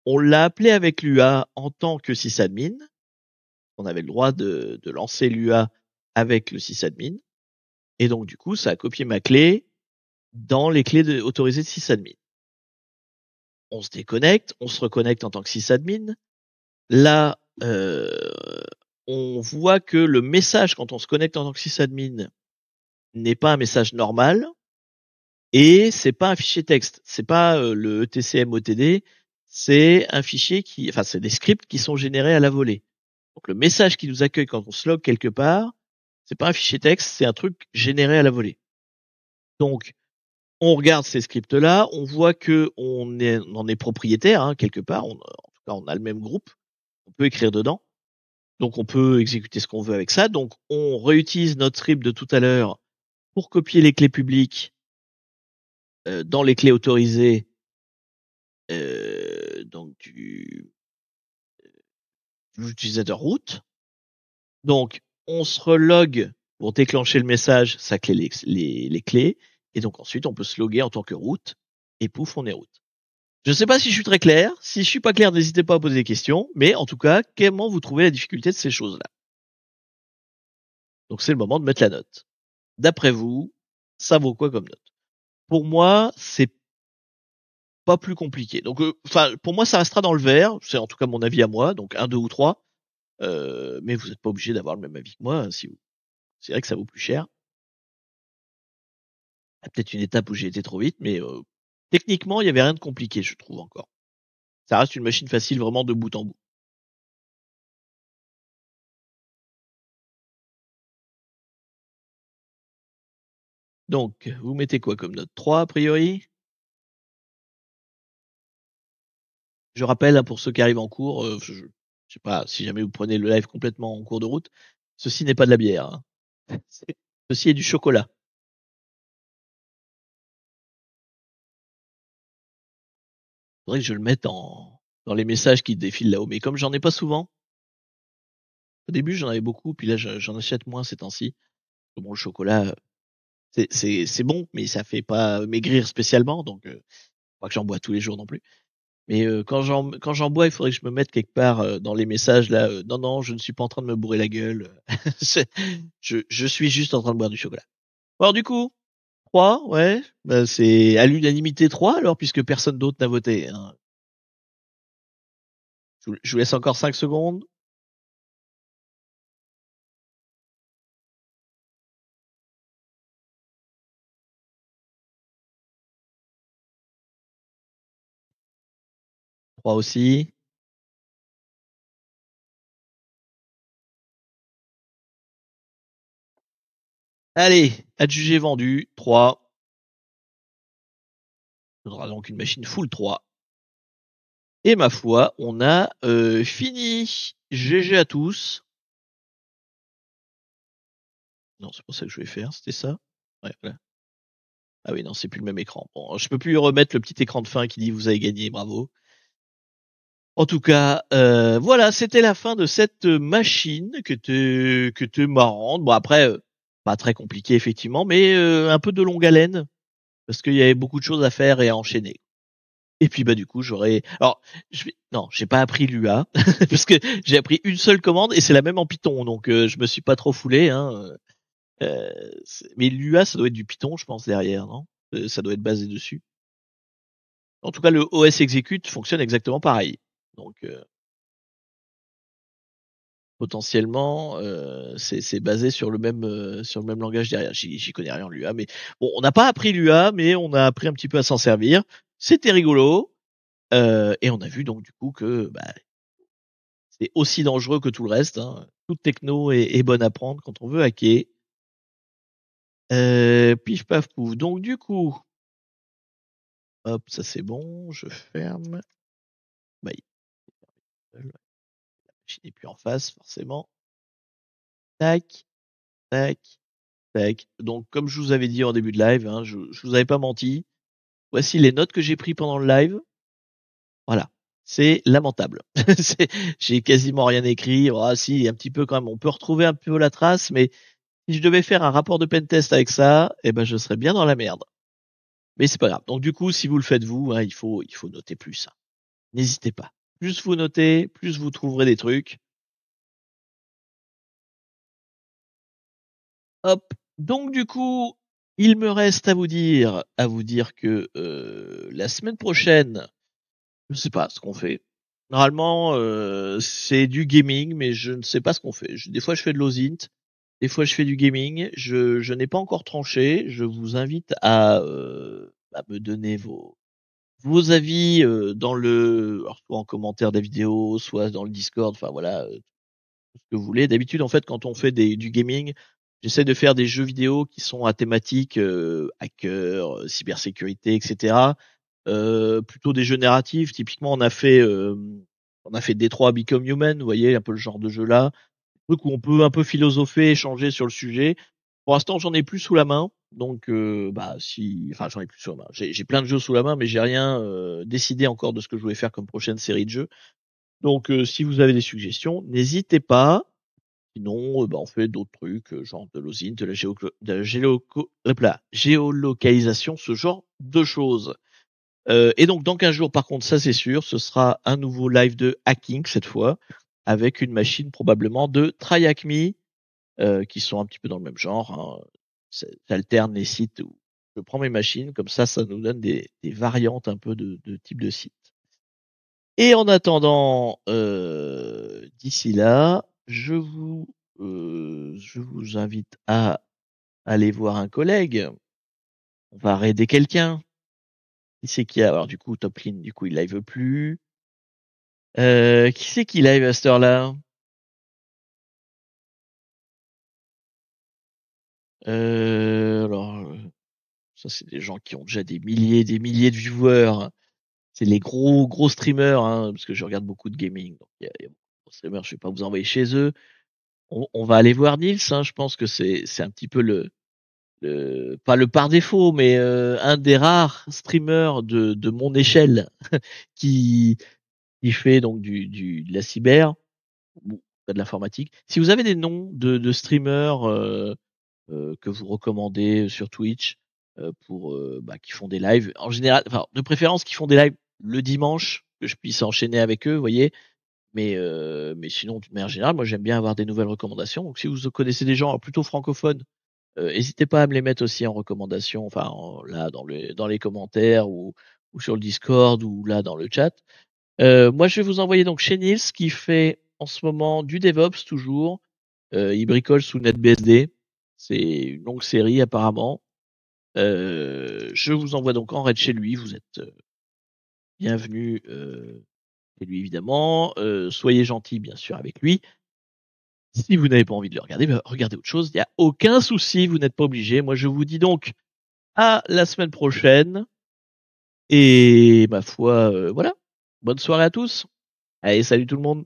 Speaker 1: On l'a appelé avec l'UA en tant que sysadmin. On avait le droit de lancer l'UA avec le sysadmin. Et donc, du coup, ça a copié ma clé dans les clés autorisées de sysadmin. On se déconnecte, on se reconnecte en tant que sysadmin. Là, on voit que le message quand on se connecte en tant que sysadmin n'est pas un message normal et c'est pas un fichier texte. C'est pas le ETCMOTD, c'est un fichier c'est des scripts qui sont générés à la volée. Donc le message qui nous accueille quand on se log quelque part, c'est pas un fichier texte, c'est un truc généré à la volée. Donc on regarde ces scripts-là, on voit que on en est propriétaire hein, quelque part. En tout cas, on a le même groupe. On peut écrire dedans. Donc on peut exécuter ce qu'on veut avec ça. Donc on réutilise notre script de tout à l'heure pour copier les clés publiques dans les clés autorisées donc du l'utilisateur root. Donc on se relog pour déclencher le message, ça clé les clés. Et donc ensuite on peut se loguer en tant que root et pouf on est root. Je ne sais pas si je suis très clair. Si je suis pas clair, n'hésitez pas à poser des questions. Mais en tout cas, comment vous trouvez la difficulté de ces choses-là? Donc c'est le moment de mettre la note. D'après vous, ça vaut quoi comme note? Pour moi, c'est pas plus compliqué. Donc, pour moi, ça restera dans le vert. C'est en tout cas mon avis à moi. Donc 1, 2 ou 3. Mais vous n'êtes pas obligé d'avoir le même avis que moi. C'est vrai que ça vaut plus cher. Il y a peut-être une étape où j'ai été trop vite, mais techniquement, il y avait rien de compliqué, je trouve encore. Ça reste une machine facile vraiment de bout en bout. Donc, vous mettez quoi comme note? 3 a priori? Je rappelle, hein, pour ceux qui arrivent en cours, je sais pas, si jamais vous prenez le live complètement en cours de route, ceci n'est pas de la bière. Hein. Ceci est du chocolat. Faudrait que je le mette dans les messages qui défilent là-haut. Mais comme j'en ai pas souvent, au début j'en avais beaucoup, puis là j'en achète moins ces temps-ci. Bon, le chocolat, c'est bon, mais ça fait pas maigrir spécialement, donc pas que j'en bois tous les jours non plus. Mais quand j'en bois, il faudrait que je me mette quelque part dans les messages là. Non, non, je ne suis pas en train de me bourrer la gueule. Je suis juste en train de boire du chocolat. Alors du coup, 3, ouais, bah, c'est à l'unanimité 3 alors, puisque personne d'autre n'a voté. Hein. Je vous laisse encore 5 secondes. Trois aussi. Allez, adjugé vendu, 3. On aura donc une machine full 3. Et ma foi, on a fini. GG à tous. Non, c'est pas ça que je vais faire, c'était ça. Ouais, voilà. Ah oui, non, c'est plus le même écran. Bon, je peux plus remettre le petit écran de fin qui dit vous avez gagné, bravo. En tout cas, voilà, c'était la fin de cette machine que était marrante. Bon après, pas très compliqué effectivement, mais un peu de longue haleine parce qu'il y avait beaucoup de choses à faire et à enchaîner. Et puis bah du coup alors non, j'ai pas appris l'UA parce que j'ai appris une seule commande et c'est la même en Python, donc je me suis pas trop foulé. Hein. Mais l'UA ça doit être du Python, je pense derrière, non? Ça doit être basé dessus. En tout cas, le OS execute fonctionne exactement pareil. Donc potentiellement, c'est basé sur le même langage derrière. J'y connais rien en l'UA, mais bon, on n'a pas appris l'UA, mais on a appris un petit peu à s'en servir. C'était rigolo, et on a vu donc du coup que bah, c'est aussi dangereux que tout le reste. Hein. Toute techno est bonne à prendre quand on veut hacker. Pif paf pouf. Donc du coup, hop, ça c'est bon, je ferme. Bah, la machine n'est plus en face forcément. Tac, tac, tac. Donc comme je vous avais dit en début de live, hein, je vous avais pas menti. Voici les notes que j'ai prises pendant le live. Voilà. C'est lamentable. J'ai quasiment rien écrit. Oh, si, un petit peu quand même. On peut retrouver un peu la trace, mais Si je devais faire un rapport de pentest avec ça, eh ben je serais bien dans la merde. Mais c'est pas grave. Donc du coup, si vous le faites vous, hein, il faut noter plus. Hein. N'hésitez pas. Plus vous notez, plus vous trouverez des trucs. Hop. Donc du coup, il me reste à vous dire que la semaine prochaine, je sais pas ce qu'on fait. Normalement, c'est du gaming, mais je ne sais pas ce qu'on fait. Des fois, je fais de l'OSINT, des fois, je fais du gaming. Je n'ai pas encore tranché. Je vous invite à me donner vos avis alors, soit en commentaire des vidéos, soit dans le Discord. Enfin voilà, tout ce que vous voulez. D'habitude, en fait, quand on fait du gaming, j'essaie de faire des jeux vidéo qui sont à thématique hacker, cybersécurité, etc. Plutôt des jeux narratifs. Typiquement, on a fait Detroit Become Human, vous voyez, un peu le genre de jeu là. Truc où on peut un peu philosopher, échanger sur le sujet. Pour l'instant, j'en ai plus sous la main. Donc, enfin, j'en ai plus sous la main. J'ai plein de jeux sous la main, mais j'ai rien décidé encore de ce que je voulais faire comme prochaine série de jeux. Donc, si vous avez des suggestions, n'hésitez pas. Sinon, on fait d'autres trucs, genre de l'osine, de la géolocalisation, ce genre de choses. Et donc, dans 15 jours, par contre, ça c'est sûr, ce sera un nouveau live de hacking cette fois, avec une machine probablement de TryHackMe, qui sont un petit peu dans le même genre. Hein. J'alterne les sites où je prends mes machines, comme ça nous donne des variantes un peu de type de site. Et en attendant, d'ici là, je vous invite à aller voir un collègue. On va raider quelqu'un. Qui c'est qui a, alors du coup, Toplin, du coup, il live plus. Qui c'est qui live à cette heure-là? Alors, ça c'est des gens qui ont déjà des milliers de viewers. C'est les gros streamers, hein, parce que je regarde beaucoup de gaming. Donc il y a beaucoup de gros streamers, je vais pas vous envoyer chez eux. On va aller voir Nils, hein, je pense que c'est un petit peu pas le par défaut, mais un des rares streamers de mon échelle qui, qui fait donc de la cyber ou de l'informatique. Si vous avez des noms de streamers que vous recommandez sur Twitch qui font des lives, en général, enfin de préférence qui font des lives le dimanche, que je puisse enchaîner avec eux, vous voyez. Mais sinon, de manière générale, moi j'aime bien avoir des nouvelles recommandations. Donc si vous connaissez des gens plutôt francophones, n'hésitez pas à me les mettre aussi en recommandation, là dans les commentaires ou sur le Discord ou là dans le chat. Moi, je vais vous envoyer donc chez Nils qui fait en ce moment du DevOps toujours. Il bricole sous NetBSD. C'est une longue série apparemment. Je vous envoie donc en raid chez lui. Vous êtes bienvenus chez lui évidemment. Soyez gentils bien sûr avec lui. Si vous n'avez pas envie de le regarder, regardez autre chose. Il n'y a aucun souci. Vous n'êtes pas obligé. Moi, je vous dis donc à la semaine prochaine. Et ma foi, voilà. Bonne soirée à tous. Allez, salut tout le monde.